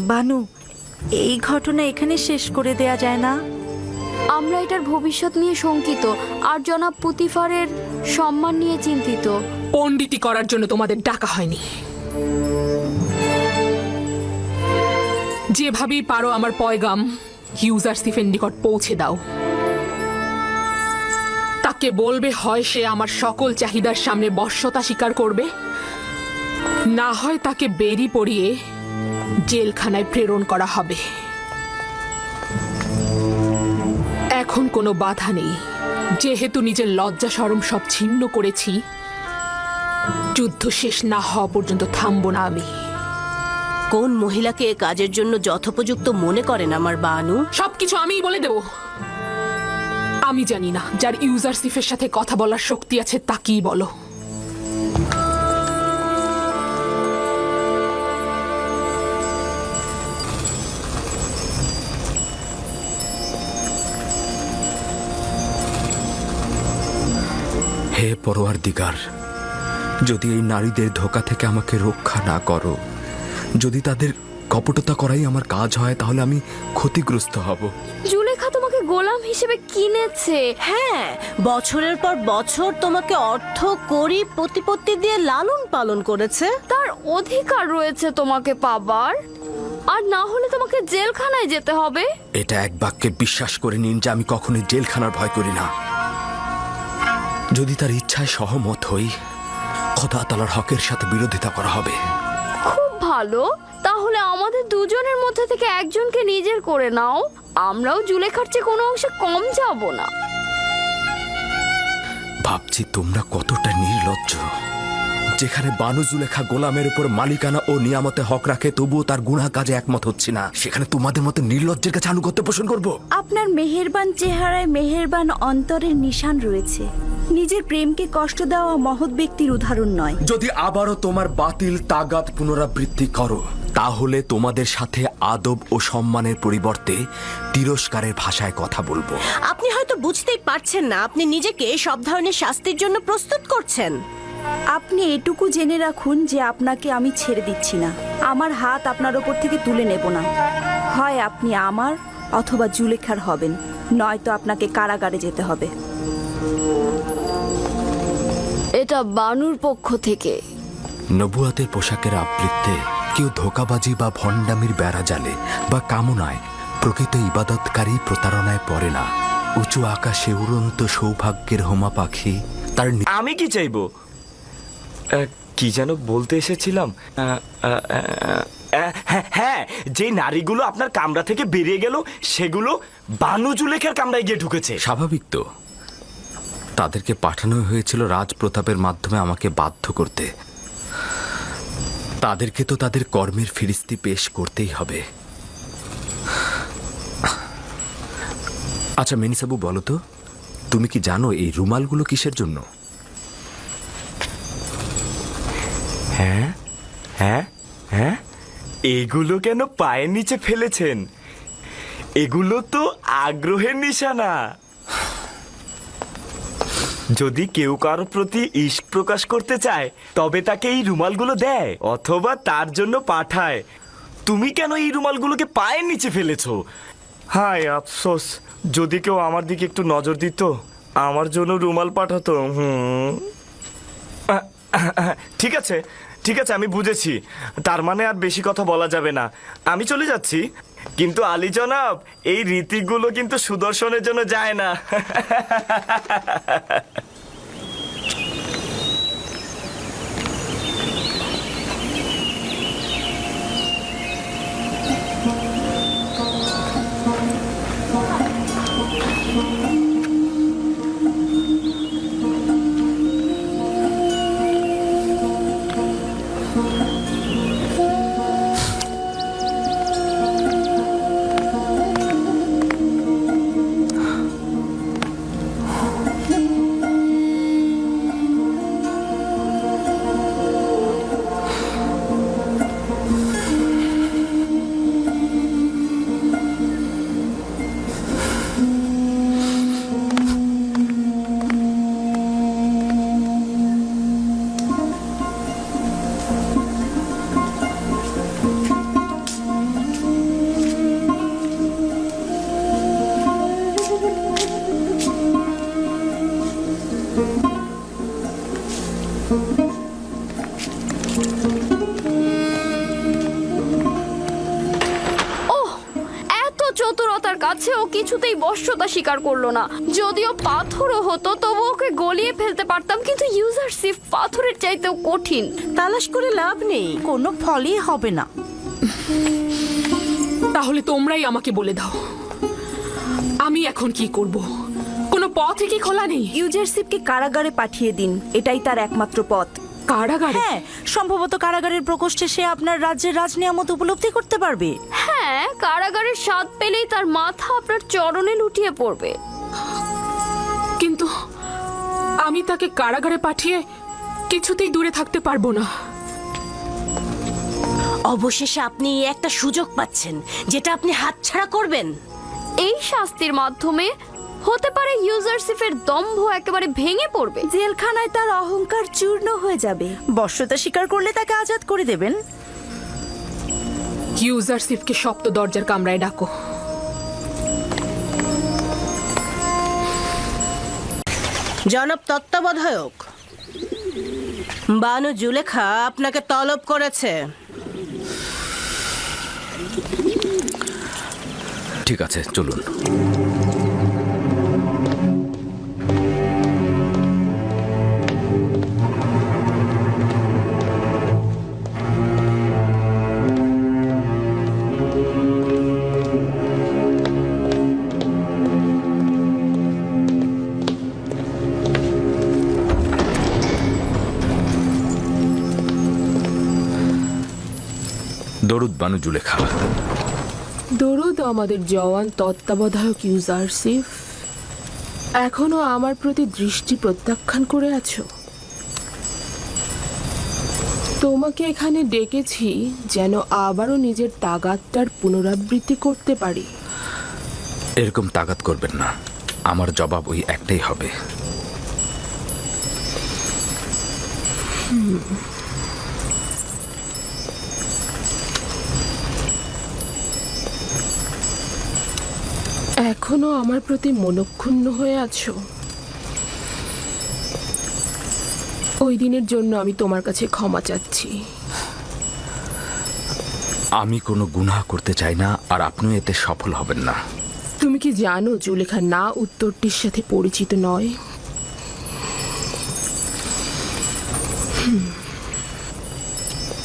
Speaker 3: বানু, এই ঘটনা এখানে শেষ করে দেয়া যায় না?
Speaker 15: আমরা এটার ভবিষ্যৎ নিয়ে শঙ্কিত আর জনাব পুতিফারের সম্মান নিয়ে চিন্তিত।
Speaker 10: পণ্ডিতি করার জন্য তোমাদের ডাকা হয়নি। যেভাবেই পারো আমার পয়গাম ইউজারসিফের নিকট পৌঁছে দাও। তাকে বলবে হয় সে আমার সকল চাহিদার সামনে বশ্যতা স্বীকার করবে, না হয় তাকে বেরি পড়িয়ে জেলখানায় প্রেরণ করা হবে। এখন কোনো বাধা নেই, যেহেতু নিজের লজ্জা শরম সব ছিন্ন করেছি। যুদ্ধ শেষ না হওয়া পর্যন্ত থামবো না আমি।
Speaker 9: কোন মহিলাকে এ কাজের জন্য যথোপযুক্ত মনে করেন আমার বানু?
Speaker 10: সবকিছু আমিই বলে দেব। আমি জানি না, যার ইউজারসিফের সাথে কথা বলার শক্তি আছে তাকেই বলো।
Speaker 12: হে পরওয়ারদিগার, যদি এই নারীদের ধোঁকা থেকে আমাকে রক্ষা না করো, যদি তাদের কপটতা করাই আমার কাজ হয়, তাহলে আমি ক্ষতিগ্রস্ত হব।
Speaker 15: জুলেখা তোমাকে গোলাম হিসেবে কিনেছে।
Speaker 9: হ্যাঁ, বছরের পর বছর তোমাকে অর্থ করি প্রতিপত্তি দিয়ে লালন পালন করেছে।
Speaker 15: তার অধিকার রয়েছে তোমাকে পাবার, আর না হলে তোমাকে জেলখানায় যেতে হবে।
Speaker 12: এটা এক বাক্যে বিশ্বাস করে নিন যে আমি কখনোই জেলখানার ভয় করি না। যদি তার ইচ্ছায় সহমত হই, খোদা তাআলার হকের সাথে বিরোধিতা করা হবে।
Speaker 15: খুব ভালো, তাহলে আমাদের দুজনের মধ্যে থেকে একজনকে নিজের করে নাও। আমরাও জুলেখার চেয়ে কোনো অংশে কম যাব না।
Speaker 12: ভাবছি তোমরা কতটা নির্লজ্জ। যেখানে বানু জুলেখা গোলামের উপর মালিকানা ও নিয়ামতে হক রাখে, তবুও তার গুনাহ কাজে একমত হচ্ছে না, সেখানে তোমাদের মতো নির্লজ্জের কাছে আনুগত্য পোষণ করব?
Speaker 3: আপনার মেহেরবান চেহারায় মেহেরবান অন্তরের নিশান রয়েছে। নিজের প্রেমকে কষ্ট দেওয়া মহৎ ব্যক্তির উদাহরণ নয়।
Speaker 12: যদি আবারও তোমার বাতিল তাগাদ পুনরাবৃত্তি করো, তাহলে তোমাদের সাথে আদব ও সম্মানের পরিবর্তে তিরস্কারের ভাষায় কথা বলবো।
Speaker 9: আপনি হয়তো বুঝতেই পারছেন না, আপনি নিজেকে সব ধরনের শাস্তির জন্য প্রস্তুত করছেন।
Speaker 3: আপনি এটুকু জেনে রাখুন যে আপনাকে আমি ছেড়ে দিচ্ছি না। আমার হাত আপনার ওপর থেকে তুলে নেব না। হয় আপনি আমার অথবা জুলেখার হবেন, নয়তো আপনাকে কারাগারে যেতে হবে।
Speaker 15: এটা বানুর পক্ষ থেকে।
Speaker 12: নবুয়াতের পোশাকের আবৃত্তে কেউ ধোঁকাবাজি বা ভণ্ডামির বেড়া জালে বা কামনায় প্রকৃত ইবাদতকারী প্রতারণায় পড়ে না। উঁচু আকাশে উড়ন্ত সৌভাগ্যের হোমা পাখি তার
Speaker 13: আমি কি চাইবো? কি যেন বলতে এসেছিলাম? হ্যাঁ, যে নারীগুলো আপনার কামরা থেকে বেরিয়ে গেল, সেগুলো বানু জুলেখার কামরায় গিয়ে ঢুকেছে।
Speaker 12: স্বাভাবিক তো, তাদেরকে পাঠানো হয়েছিল রাজপ্রতাপের মাধ্যমে আমাকে বাধ্য করতে। তাদেরকে তো তাদের কর্মের ফিরিস্তি পেশ করতেই হবে। আচ্ছা মেনিসাবু, বলো তো, তুমি কি জানো এই রুমালগুলো কিসের জন্য?
Speaker 13: হ্যাঁ হ্যাঁ হ্যাঁ, এগুলো কেন পায়ের নিচে ফেলেছেন? এগুলো তো আগ্রহের নিশানা। যদি কেউ কারোর প্রতি ইশক প্রকাশ করতে চায়, তবে তাকে এই রুমালগুলো দেয় অথবা তার জন্য পাঠায়। তুমি কেন এই রুমালগুলোকে পায়ের নিচে ফেলেছো? হায় আফসোস, যদি কেউ আমার দিকে একটু নজর দিত, আমার জন্য রুমাল পাঠাতো। ঠিক আছে ঠিক আছে, আমি বুঝেছি। তার মানে আর বেশি কথা বলা যাবে না। আমি চলে যাচ্ছি। কিন্তু আলী জনাব, এই রীতিগুলো কিন্তু সুদর্শনের জন্য যায় না।
Speaker 15: চতুরতার কাছে ও কিছুতেই বশ্যতা স্বীকার করলো না। যদিও পাথরও হতো তবু ওকে গলিয়ে ফেলতে পারতাম, কিন্তু ইউজারশিপ পাথরের চাইতেও কঠিন।
Speaker 3: তালাশ করে লাভ নেই, কোনো ফলই হবে না।
Speaker 10: তাহলে তোমরাই আমাকে বলে দাও, আমি এখন কি করব? কোনো পথই কি খোলা নেই?
Speaker 3: ইউজারশিপকে কারাগারে পাঠিয়ে দিন, এটাই তার একমাত্র পথ।
Speaker 10: কারাগারে?
Speaker 3: হ্যাঁ, সম্ভবত কারাগারের প্রকোষ্ঠে সে আপনার রাজ্যের রাজনিয়ামত উপলব্ধি করতে পারবে।
Speaker 15: হ্যাঁ, কারাগারের স্বাদ পেলেই তার মাথা আপনার চরণে লুটিয়ে পড়বে।
Speaker 10: কিন্তু আমি তাকে কারাগারে পাঠিয়ে কিছুতেই দূরে থাকতে পারবো না।
Speaker 9: অবশেষে আপনি একটা সুযোগ পাচ্ছেন যেটা আপনি হাতছাড়া করবেন।
Speaker 15: এই শাস্তির মাধ্যমে হতে পারে ইউজারশিপের দম্ভ একেবারে ভেঙে পড়বে।
Speaker 3: জেলখানায় তার অহংকার চূর্ণ হয়ে যাবে। বশ্যতা স্বীকার করলে তাকে আজাদ করে দেবেন।
Speaker 10: ইউজারশিপকে সপ্ত দরজার কামরায় ডাকো।
Speaker 9: জনাব তত্ত্বাবধায়ক, বানু জুলেখা আপনাকে তলব করেছে।
Speaker 12: ঠিক আছে, চলুন। দরুদ বানু জুলেখা।
Speaker 10: দরুদ আমাদের জওয়ান তত্ত্বাবধায়ক ইউজারশিপ। এখনো আমার প্রতি দৃষ্টি প্রত্যাখ্যান করে আছো? তোমাকে এখানে ডেকেছি যেন আবারও নিজের তাগাদটার পুনরাবৃত্তি করতে পারি।
Speaker 12: এরকম তাগাদ করবেন না, আমার জবাব ওই একটাই হবে।
Speaker 10: এখনো আমার প্রতি মনক্ষুণ্ণ হয়ে আছো? ওই দিনের জন্য আমি তোমার কাছে ক্ষমা চাচ্ছি।
Speaker 12: আমি কোনো গুনাহ করতে চাই না, আর আপনিও এতে সফল হবেন না।
Speaker 10: তুমি কি জানো জুলেখা না উত্তরটির সাথে পরিচিত নয়?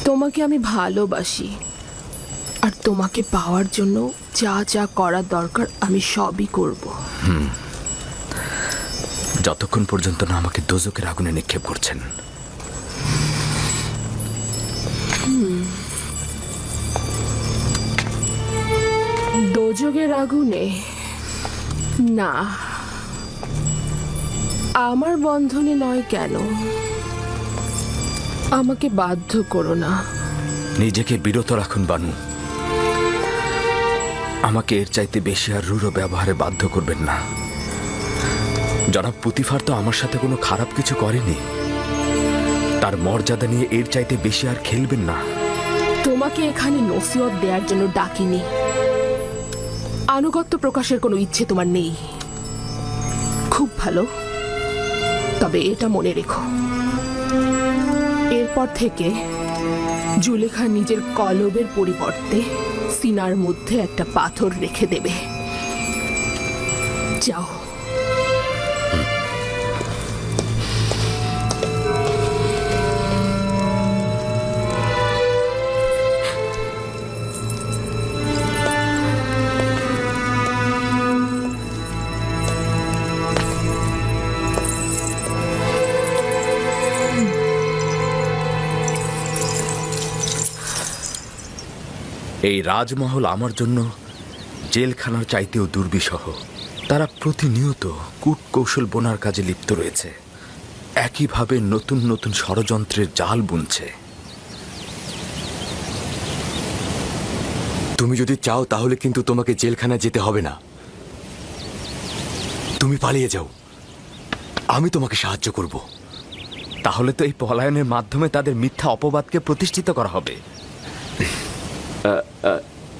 Speaker 10: তোমাকে আমি ভালোবাসি, আর তোমাকে পাওয়ার জন্য যা যা করার দরকার আমি সবই করব।
Speaker 12: যতক্ষণ পর্যন্ত না আমাকে দোজকের আগুনে নিক্ষেপ করছেন।
Speaker 10: দোজকের আগুনে না, আমার বন্ধনে নয়। কেন? আমাকে বাধ্য করো না।
Speaker 12: নিজেকে বিরত রাখুন বানু। আমাকে এর চাইতে বেশি আর রূঢ় ব্যবহারে বাধ্য করবেন না। জনাব পুতিফার তো আমার সাথে কোনো খারাপ কিছু করেনি। তার মর্যাদা নিয়ে এর চাইতে বেশি আর খেলবেন না।
Speaker 10: তোমাকে এখানে নসিহত দেওয়ার জন্য ডাকিনি। আনুগত্য প্রকাশের কোনো ইচ্ছে তোমার নেই। খুব ভালো, তবে এটা মনে রেখো, এরপর থেকে জুলেখা নিজের কলবের পরিবর্তে সিনার মধ্যে একটা পাথর রেখে দেবে। যাও।
Speaker 12: এই রাজমহল আমার জন্য জেলখানার চাইতেও দুর্বিষহ। তারা প্রতিনিয়ত কূটকৌশল বোনার কাজে লিপ্ত রয়েছে, একইভাবে নতুন নতুন ষড়যন্ত্রের জাল বুনছে।
Speaker 13: তুমি যদি চাও তাহলে কিন্তু তোমাকে জেলখানায় যেতে হবে না। তুমি পালিয়ে যাও, আমি তোমাকে সাহায্য করব।
Speaker 12: তাহলে তো এই পলায়নের মাধ্যমে তাদের মিথ্যা অপবাদকে প্রতিষ্ঠিত করা হবে।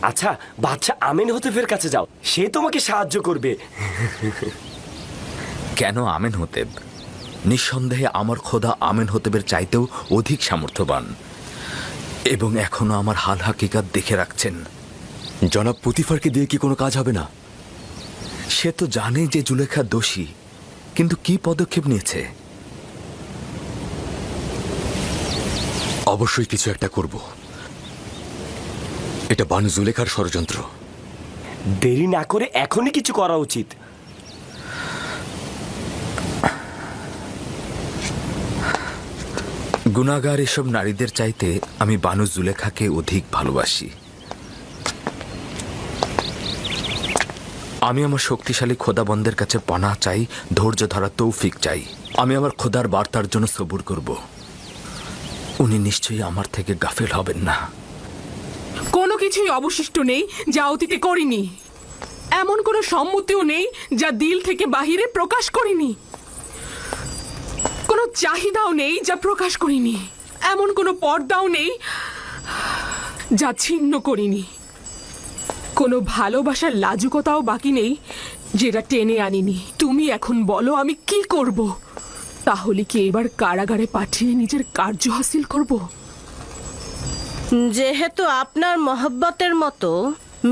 Speaker 13: আচ্ছা, বাচ্চা আমিন হতেফের কাছে যাও, সে তোমাকে সাহায্য করবে।
Speaker 12: কেন আমেন হতেব? নিঃসন্দেহে আমার খোদা আমেন হতেবের চাইতেও অধিক সামর্থ্যবান, এবং এখনো আমার হাল হাকিকাত দেখে রাখছেন। জনাব পুতিফারকে দিয়ে কি কোনো কাজ হবে না? সে তো জানে যে জুলেখা দোষী, কিন্তু কি পদক্ষেপ নিয়েছে?
Speaker 6: অবশ্যই কিছু একটা করব। এটা বানু জুলেখার ষড়যন্ত্র।
Speaker 13: দেরি না করে এখনই কিছু করা উচিত।
Speaker 12: গুনাহগার এসব নারীদের চাইতে আমি বানু জুলেখাকে অধিক ভালোবাসি। আমি আমার শক্তিশালী খোদাবন্দের কাছে পানাহ চাই, ধৈর্য ধরা তৌফিক চাই। আমি আমার খোদার বার্তার জন্য সবুর করব। উনি নিশ্চয়ই আমার থেকে গাফেল হবেন না।
Speaker 10: কোনো কিছুই অবশিষ্ট নেই যা অতীতে করিনি। এমন কোনো সম্মতিও নেই যা দিল থেকে বাহিরে প্রকাশ করিনি। কোনো চাহিদাও নেই যা প্রকাশ করিনি। এমন কোনো পর্দাও নেই যা ছিন্ন করিনি। কোনো ভালোবাসার লাজুকতাও বাকি নেই যেটা টেনে আনিনি। তুমি এখন বলো আমি কি করব? তাহলে কি এবার কারাগারে পাঠিয়ে নিজের কার্য হাসিল করব?
Speaker 9: যেহেতু আপনার মহব্বতের মতো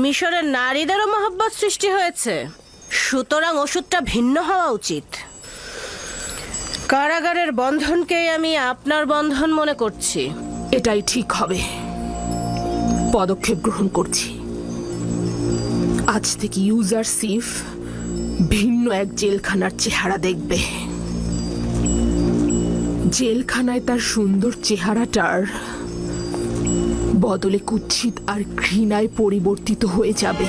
Speaker 9: মিশরের নারীদেরও মহব্বত সৃষ্টি হয়েছে, সুতরাং ওষুধটা ভিন্ন হওয়া উচিত। কারাগারের বন্ধনকেই আমি আপনার বন্ধন মনে করছি।
Speaker 10: এটাই ঠিক হবে। পদক্ষেপ গ্রহণ করছি। আজ থেকে ইউজারশিপ ভিন্ন এক জেলখানার চেহারা দেখবে। জেলখানায় তার সুন্দর চেহারাটার বদলে কুৎসিত আর ঘৃণায় পরিবর্তিত হয়ে যাবে।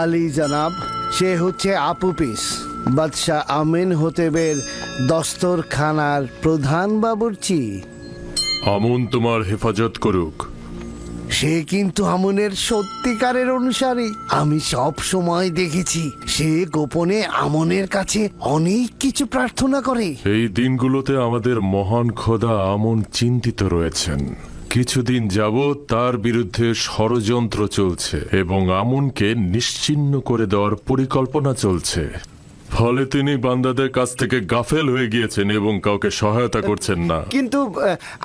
Speaker 1: আলী জনাব, সে হচ্ছে আপুপিস, বাদশাহ আমিন হতেবের দস্তরখানার প্রধান বাবুর্চি।
Speaker 7: আমন তোমার হেফাজত করুক।
Speaker 1: সে কিন্তু আমনের সত্যিকারের অনুসারী। আমি সব সময় দেখেছি সে গোপনে আমনের কাছে অনেক কিছু প্রার্থনা করে।
Speaker 7: এই দিনগুলোতে আমাদের মহান খোদা আমন চিন্তিত রয়েছেন। কিছুদিন যাবৎ তার বিরুদ্ধে ষড়যন্ত্র চলছে এবং আমনকে নিশ্চিহ্ন করে দেওয়ার পরিকল্পনা চলছে। ফলে তিনি বান্দাদের কাছ থেকে গাফেল হয়ে গিয়েছেন এবং কাউকে সহায়তা করছেন না।
Speaker 2: কিন্তু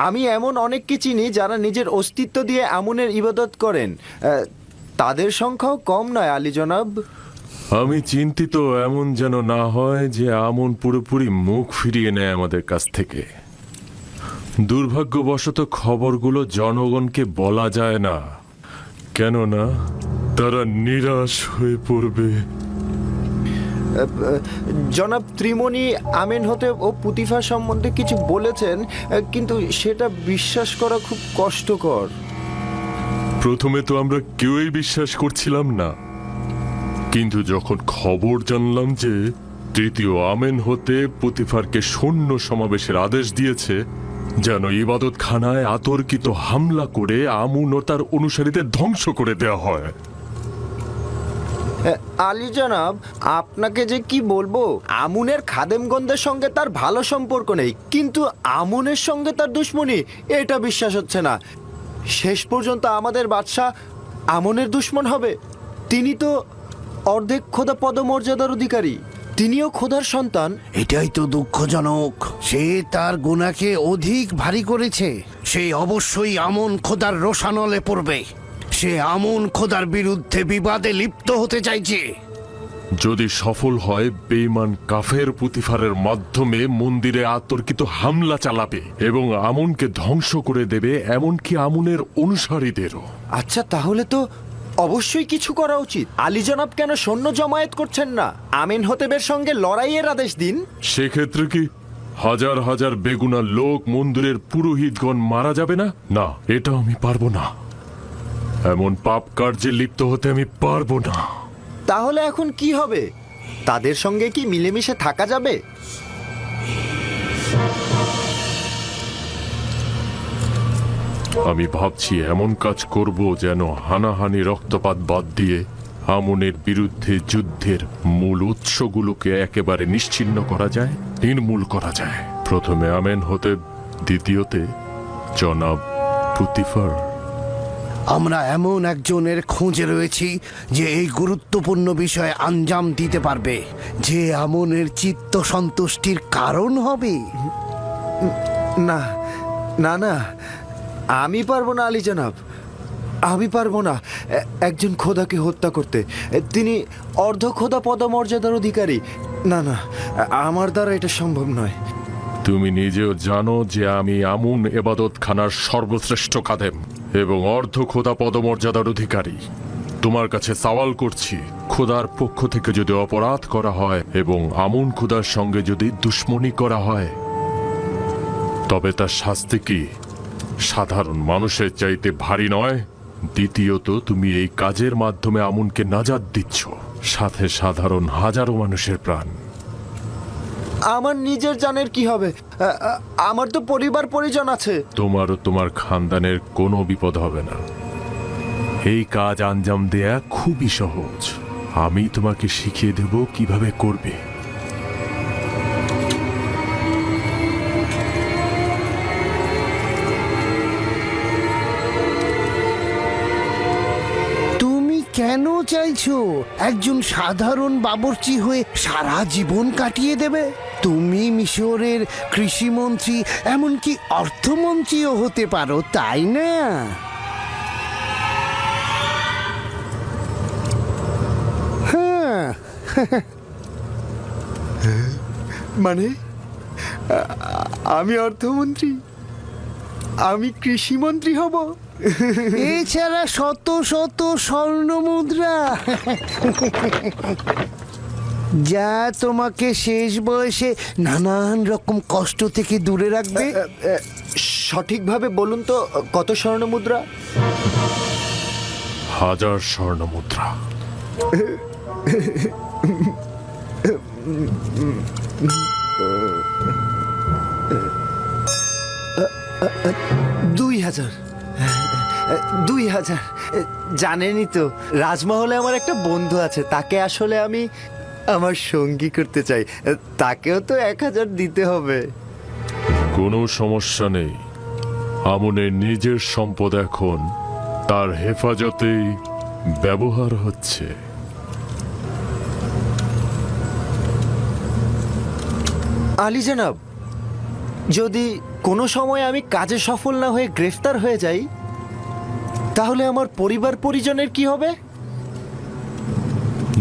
Speaker 2: আমি এমন অনেককে চিনি যারা নিজের অস্তিত্ব দিয়ে আমনের ইবাদত করেন। তাদের সংখ্যাও কম নয় আলী জনাব।
Speaker 7: আমি চিন্তিত এমন যেন না হয় যে আমন পুরোপুরি মুখ ফিরিয়ে নেয় আমাদের কাছ থেকে। দুর্ভাগ্যবশত খবরগুলো জনগণকে বলা যায় না, কেননা তারা নিরাশ হয়ে পড়বে।
Speaker 2: জনাব ত্রিমণি আমিন হতে ও পুতিফা সম্বন্ধে কিছু বলেছেন, কিন্তু সেটা বিশ্বাস করা খুব কষ্টকর।
Speaker 7: প্রথমে তো আমরা কেউই বিশ্বাস করছিলাম না, কিন্তু যখন খবর জানলাম যে তৃতীয় আমেন হতে পুতিফারকে সৈন্য সমাবেশের আদেশ দিয়েছে যেন ইবাদতখানায় আতর্কিত হামলা করে আমুন ও তার অনুসারীদের ধ্বংস করে দেওয়া হয়।
Speaker 2: আলী জনাব, আপনাকে যে কি বলবো, আমুনের খাদেমগণদের সঙ্গে তার ভালো সম্পর্ক নেই, কিন্তু আমুনের সঙ্গে তার দুশ্মনী, এটা বিশ্বাস হচ্ছে না। শেষ পর্যন্ত আমাদের বাদশাহ আমুনের দুশ্মন হবে। তিনি তো অর্ধেক খোদা পদমর্যাদার অধিকারী, তিনিও খোদার সন্তান।
Speaker 1: এটাই তো দুঃখজনক। সে তার গুনাহকে অধিক ভারী করেছে। সে অবশ্যই আমন খোদার রোষানলে পড়বে। সে আমন খোদার বিরুদ্ধে বিবাদে লিপ্ত হতে চাইছে।
Speaker 7: যদি সফল হয়, বেঈমান কাফের পুতিফারের মাধ্যমে মন্দিরে আতর্কিত হামলা চালাবে এবং আমনকে ধ্বংস করে দেবে, এমনকি আমনের অনুসারীদেরও।
Speaker 2: আচ্ছা, তাহলে তো অবশ্যই কিছু করা উচিত। আলী জনাব কেন সৈন্য জমায়েত করছেন না? আমিন হতেবের সঙ্গে লড়াইয়ের আদেশ দিন।
Speaker 7: সেক্ষেত্রে কি হাজার হাজার বেগুনা লোক মন্দিরের পুরোহিতগণ মারা যাবে না? না, এটা আমি পারবো না। এমন পাপ কার্যে লিপ্ত হতে আমি পারবো না।
Speaker 2: তাহলে এখন কি হবে? তাদের সঙ্গে কি মিলেমিশে থাকা যাবে?
Speaker 7: আমি ভাবছি এমন কাজ করব যেন হানাহানি রক্তপাত বাদ দিয়ে আমনের বিরুদ্ধে যুদ্ধের মূল উৎসগুলোকে একেবারে নিশ্চিহ্ন করা যায়, নির্মূল করা যায়। প্রথমে আমেন হতে, দ্বিতীয়তে জনাব পুতিফার।
Speaker 1: আমরা এমন একজনের খোঁজে রয়েছি যে এই গুরুত্বপূর্ণ বিষয়ে আঞ্জাম দিতে পারবে, যে আমনের চিত্ত সন্তুষ্টির কারণ হবে।
Speaker 2: না না না, আমি পারবো না আলী জনাব, আমি পারবো না একজন খোদাকে হত্যা করতে। তিনি অর্ধ খোদা পদমর্যাদার অধিকারী। না না, আমার দ্বারা এটা সম্ভব নয়।
Speaker 7: তুমি নিজেও জানো যে আমি আমুন এবাদত খানার সর্বশ্রেষ্ঠ খাদেম এবং অর্ধ খোদা পদমর্যাদার অধিকারী। তোমার কাছে সওয়াল করছি, খোদার পক্ষ থেকে যদি অপরাধ করা হয় এবং আমুন খোদার সঙ্গে যদি দুশ্মনী করা হয়, তবে তার শাস্তি কি সাধারণ মানুষের চাইতে ভারী নয়? দ্বিতীয়ত, তুমি এই কাজের মাধ্যমে আমুনকে নাজাত দিচ্ছ, সাথে সাধারণ হাজারো মানুষের প্রাণ।
Speaker 2: আমার নিজের জানের কি হবে? আমার তো পরিবার পরিজন আছে।
Speaker 7: তোমার ও তোমার খানদানের কোনো বিপদ হবে না। এই কাজ আঞ্জাম দেয়া খুবই সহজ। আমি তোমাকে শিখিয়ে দেব কিভাবে করবে।
Speaker 1: তুমি কেন চাইছো একজন সাধারণ বাবরচি হয়ে সারা জীবন কাটিয়ে দেবে? তুমি মিশরের কৃষিমন্ত্রী, এমনকি অর্থমন্ত্রীও হতে পারো, তাই না? হ্যাঁ।
Speaker 2: মানে আমি অর্থমন্ত্রী, আমি কৃষিমন্ত্রী হব?
Speaker 1: এছাড়া শত শত স্বর্ণ মুদ্রা, যা তোমাকে শেষ বয়সে নানান রকম কষ্ট থেকে দূরে রাখবে।
Speaker 2: সঠিকভাবে বলুন তো, কত স্বর্ণ মুদ্রা?
Speaker 7: 1000 স্বর্ণ মুদ্রা।
Speaker 2: দুই হাজার। 2000। জানেনই তো, রাজমহলে আমার একটা বন্ধু আছে, তাকে আসলে আমি আমার সঙ্গী করতে চাই। তাকেও তো 1000 দিতে হবে।
Speaker 7: কোনো সমস্যা নেই। আমনের নিজের সম্পদ এখন তার হেফাজতেই ব্যবহার হচ্ছে।
Speaker 2: আলী জনাব, যদি কোনো সময় আমি কাজে সফল না হয়ে গ্রেফতার হয়ে যাই, তাহলে আমার পরিবার পরিজনের কি হবে?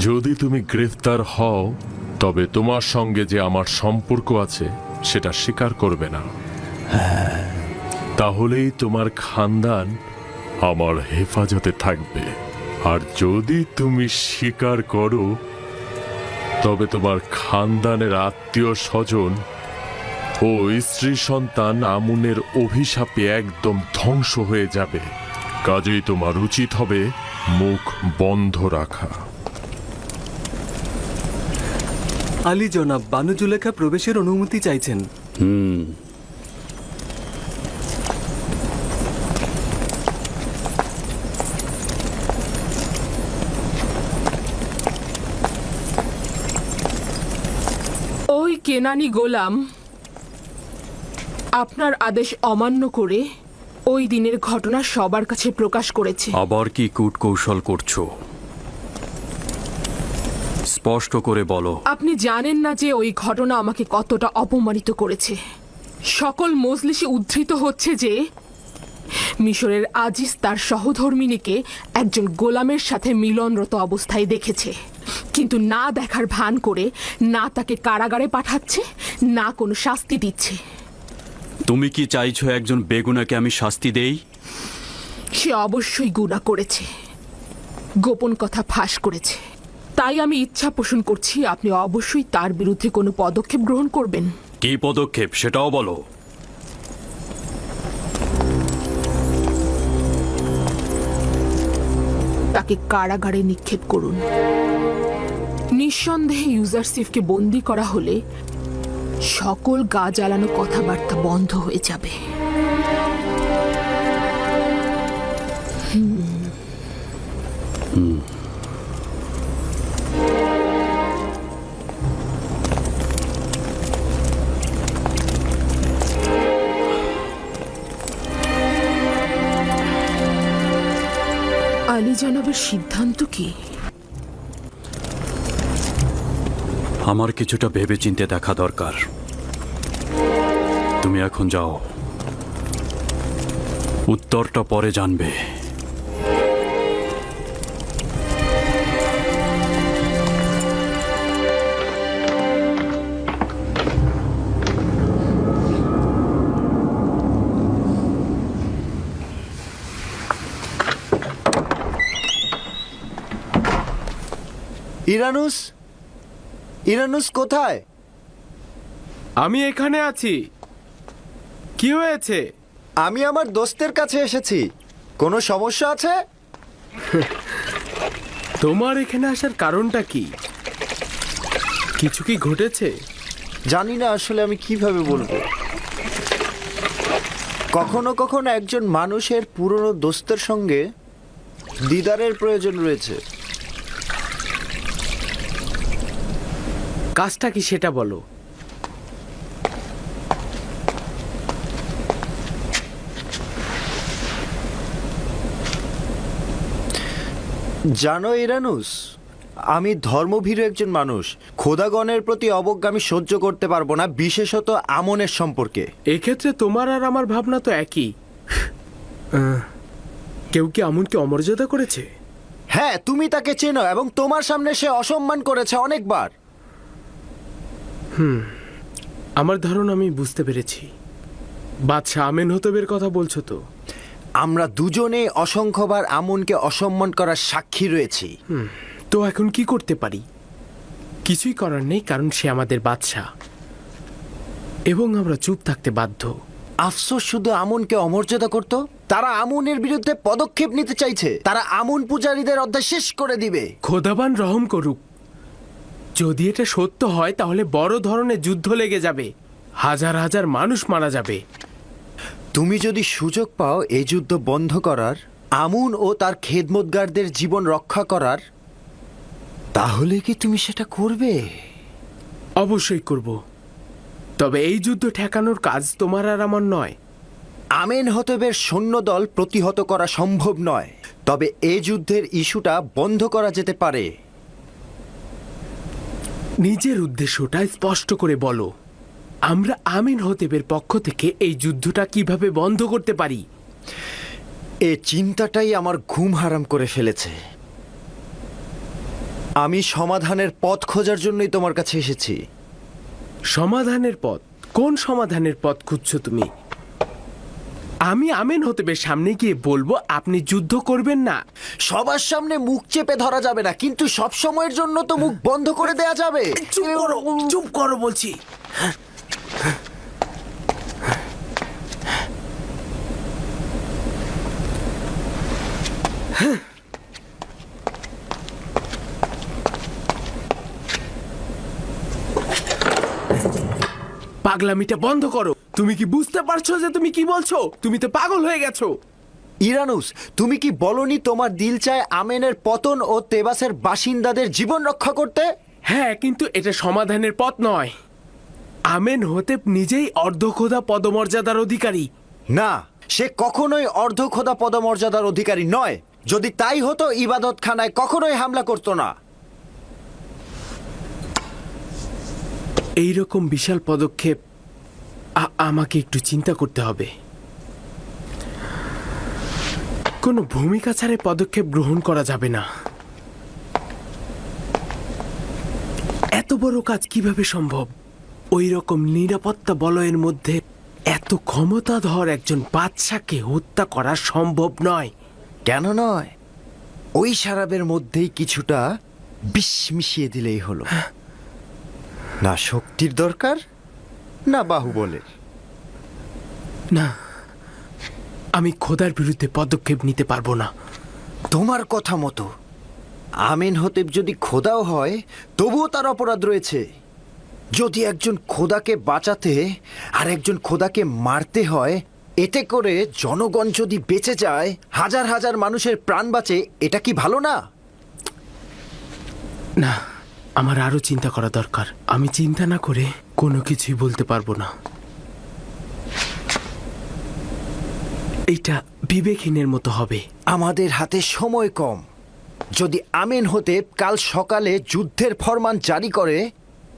Speaker 7: যদি তুমি গ্রেফতার হও, তবে তোমার সঙ্গে যে আমার সম্পর্ক আছে সেটা স্বীকার করবে না। তাহলেই তোমার খানদান আমার হেফাজতে থাকবে। আর যদি তুমি স্বীকার করো, তবে তোমার খানদানের আত্মীয় স্বজন ও স্ত্রী সন্তান আমুনের অভিশাপে একদম ধ্বংস হয়ে যাবে। কাজেই তোমার উচিত হবে মুখ বন্ধ রাখা।
Speaker 4: আলী জনাব, বানু জুলেখা প্রবেশের অনুমতি চাইছেন।
Speaker 10: ওই কেনানি গোলাম আপনার আদেশ অমান্য করে ওই দিনের ঘটনা সবার কাছে প্রকাশ করেছে।
Speaker 11: আবার কি কূটকৌশল করছো? স্পষ্ট করে বলো।
Speaker 10: আপনি জানেন না যে ওই ঘটনা আমাকে কতটা অপমানিত করেছে। সকল মজলিসে উদ্ধৃত হচ্ছে যে মিশরের আজিজ তার সহধর্মিনীকে একজন গোলামের সাথে মিলনরত অবস্থায় দেখেছে, কিন্তু না দেখার ভান করে না তাকে কারাগারে পাঠাচ্ছে, না কোনো শাস্তি দিচ্ছে।
Speaker 11: তুমি কি চাইছো একজন বেগুনাকে আমি শাস্তি দেই?
Speaker 10: সে অবশ্যই গুনাহ করেছে, গোপন কথা ফাঁস করেছে। তাই আমি ইচ্ছা পোষণ করছি আপনি অবশ্যই তার বিরুদ্ধে কোনো পদক্ষেপ গ্রহণ করবেন।
Speaker 11: কি পদক্ষেপ সেটাও বলো।
Speaker 10: তাকে কারাগারে নিক্ষেপ করুন। নিঃসন্দেহে ইউজারসিফকে বন্দী করা হলে সকল গা জ্বালানো কথাবার্তা বন্ধ হয়ে যাবে। আলী জনাবের সিদ্ধান্ত কি?
Speaker 11: আমার কিছুটা ভেবেচিন্তে দেখা দরকার। তুমি এখন যাও, উত্তরটা পরে জানবে।
Speaker 2: ইরানুস, ইরানুস কোথায়?
Speaker 4: আমি এখানে আছি। কি হয়েছে?
Speaker 2: আমি আমার দোস্তের কাছে এসেছি। কোনো সমস্যা আছে?
Speaker 4: তোমার এখানে আসার কারণটা কি? কিছু কি ঘটেছে?
Speaker 2: জানি না আসলে আমি কিভাবে বলবো। কখনো কখনো একজন মানুষের পুরনো দোস্তের সঙ্গে দিদারের প্রয়োজন রয়েছে।
Speaker 4: কাজটা কি সেটা বলো।
Speaker 2: জানো ইরানুস, আমি ধর্মভীরু একজন মানুষ। খোদাগণের প্রতি অবজ্ঞা আমি সহ্য করতে পারবো না, বিশেষত আমনের সম্পর্কে।
Speaker 4: এক্ষেত্রে তোমার আর আমার ভাবনা তো একই। কেউ কি আমনকে অমর্যাদা করেছে?
Speaker 2: হ্যাঁ, তুমি তাকে চেনো এবং তোমার সামনে সে অসম্মান করেছে অনেকবার।
Speaker 4: আমার ধারণা আমি বুঝতে পেরেছি। বাদশাহ আমেনহতেবের কথা বলছো তো?
Speaker 2: আমরা দুজনে অসংখ্যবার আমনকে অসম্মান করার সাক্ষী রয়েছি।
Speaker 4: তো এখন কি করতে পারি? কিছুই করার নেই, কারণ সে আমাদের বাদশাহ এবং আমরা চুপ থাকতে বাধ্য।
Speaker 2: আফসোস শুধু আমনকে অমর্যাদা করত। তারা আমনের বিরুদ্ধে পদক্ষেপ নিতে চাইছে। তারা আমন পূজারীদের অধ্যায় শেষ করে দিবে।
Speaker 4: খোদাবান রহম করুক। যদি এটা সত্য হয় তাহলে বড় ধরনের যুদ্ধ লেগে যাবে, হাজার হাজার মানুষ মারা যাবে।
Speaker 2: তুমি যদি সুযোগ পাও এই যুদ্ধ বন্ধ করার, আমুন ও তার খেদমতগারদের জীবন রক্ষা করার, তাহলে কি তুমি সেটা করবে?
Speaker 4: অবশ্যই করব। তবে এই যুদ্ধ ঠেকানোর কাজ তোমার আর আমার নয়।
Speaker 2: আমেনহতেবের সৈন্যদল প্রতিহত করা সম্ভব নয়, তবে এই যুদ্ধের ইস্যুটা বন্ধ করা যেতে পারে।
Speaker 4: নিজের উদ্দেশ্যটা স্পষ্ট করে বলো। আমরা আমেনহতেবের পক্ষ থেকে এই যুদ্ধটা কিভাবে বন্ধ করতে পারি?
Speaker 2: এ চিন্তাটাই আমার ঘুম হারাম করে ফেলেছে। আমি সমাধানের পথ খোঁজার জন্যই তোমার কাছে এসেছি।
Speaker 4: সমাধানের পথ? কোন সমাধানের পথ খুঁজছো তুমি? আমি আমেনহতেবের সামনে গিয়ে বলবো আপনি যুদ্ধ করবেন না।
Speaker 2: সবার সামনে মুখ চেপে ধরা যাবে না, কিন্তু সব সময়ের জন্য তো মুখ বন্ধ করে দেয়া যাবে।
Speaker 4: চুপ করো বলছি। পাগলামিটা বন্ধ করো। তুমি কি বুঝতে পারছো যে তুমি কি বলছো? তুমি তো পাগল হয়ে গেছো।
Speaker 2: ইরানুস, তুমি কি বলনি তোমার দিল চায় আমেনের পতন ও তেবাসের বাসিন্দাদের জীবন রক্ষা করতে?
Speaker 4: হ্যাঁ, কিন্তু এটা সমাধানের পথ নয়। আমেনহতেব নিজেই অর্ধখোদা পদমর্যাদার অধিকারী।
Speaker 2: না, সে কখনোই অর্ধখোদা পদমর্যাদার অধিকারী নয়। যদি তাই হতো ইবাদতখানায় কখনোই হামলা করতো না।
Speaker 4: এইরকম বিশাল পদক্ষেপ আমাকে একটু চিন্তা করতে হবে। কোনো ভূমিকা ছাড়ে পদক্ষেপ গ্রহণ করা যাবে না। এত বড় কাজ কিভাবে সম্ভব? ওই রকম নিরাপত্তা বলয়ের মধ্যে এত ক্ষমতাধর একজন বাদশাকে হত্যা করা সম্ভব নয়।
Speaker 2: কেন নয়? ওই শারাবের মধ্যেই কিছুটা বিষ মিশিয়ে দিলেই হলো। না শক্তির দরকার, না বাহুবলের।
Speaker 4: না, আমি খোদার বিরুদ্ধে পদক্ষেপ নিতে পারবো না।
Speaker 2: তোমার কথা মতো আমেনহতেব যদি খোদাও হয়, তবুও তার অপরাধ রয়েছে। যদি একজন খোদাকে বাঁচাতে আর একজন খোদাকে মারতে হয়, এতে করে জনগণ যদি বেঁচে যায়, হাজার হাজার মানুষের প্রাণ বাঁচে, এটা কি ভালো না?
Speaker 4: না, আমার আরো চিন্তা করা দরকার। আমি চিন্তা না করে কোনো কিছুই বলতে পারবো না। এইটা বিবেকহীনের মতো হবে।
Speaker 2: আমাদের হাতে সময় কম। যদি আমেন হতেব কাল সকালে যুদ্ধের ফরমান জারি করে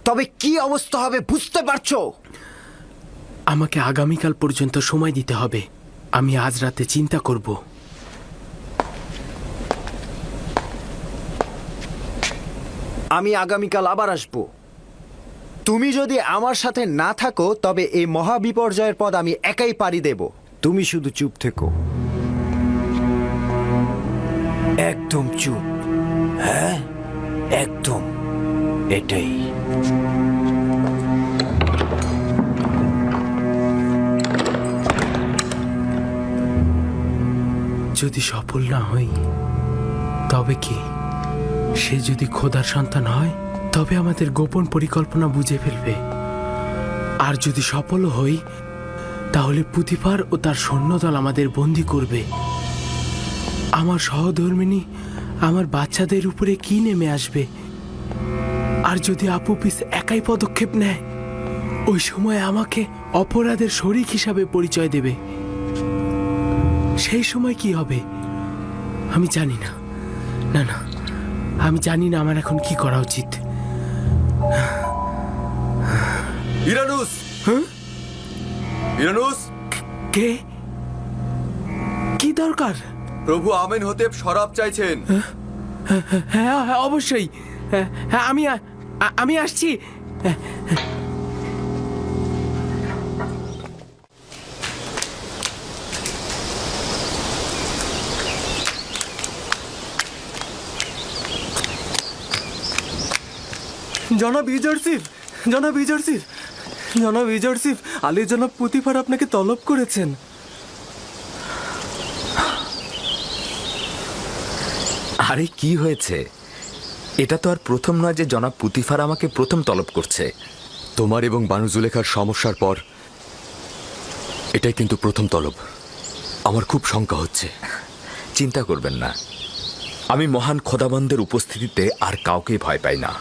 Speaker 2: তবে কি অবস্থা হবে বুঝতে পারছো?
Speaker 4: আমাকে আগামীকাল পর্যন্ত সময় দিতে হবে। আমি আজ রাতে চিন্তা করব।
Speaker 2: আমি আগামীকাল আবার আসব। তুমি যদি আমার সাথে না থাকো তবে এই মহাবিপর্যয়ের পদ আমি একাই পাড়ি দেব। তুমি শুধু চুপ থেকো, একদম চুপ। হ্যাঁ, একদম এটাই।
Speaker 4: যদি সফল না হই তবে কি? সে যদি খোদার সন্তান হয় তবে আমাদের গোপন পরিকল্পনা বুঝে ফেলবে। আর যদি সফল হই তাহলে পুতিফার ও তার সৈন্যদল আমাদের বন্দী করবে। আমার সহধর্মিনী আমার বাচ্চাদের উপরে কি নেমে আসবে? আর যদি আপুপিস একাই পদক্ষেপ নেয় ওই সময় আমাকে অপরাধের শরিক হিসাবে পরিচয় দেবে। সেই সময় কি হবে আমি জানি না। না না, আমি জানি না আমার এখন কি করা উচিত।
Speaker 13: ইরানুস, ইরানুস,
Speaker 4: কে? কি দরকার?
Speaker 13: প্রভু আমেন হতেব শরাব চাইছেন।
Speaker 4: হ্যাঁ হ্যাঁ অবশ্যই। হ্যাঁ আমি আসছি।
Speaker 13: জনাব ইজারসিফ, জনাব ইজারসিফ, জনাব ইজারসিফ, আলী জনাব পুতিফার আপনাকে তলব করেছেন।
Speaker 12: আরে কি হয়েছে? এটা তো আর প্রথম নয় যে জনাব পুতিফার আমাকে প্রথম তলব করছে।
Speaker 6: তোমার এবং বানু জুলেখার সমস্যার পর এটাই কিন্তু প্রথম তলব। আমার খুব শঙ্কা হচ্ছে।
Speaker 12: চিন্তা করবেন না, আমি মহান খোদাবন্দের উপস্থিতিতে আর কাউকেই ভয় পাই না।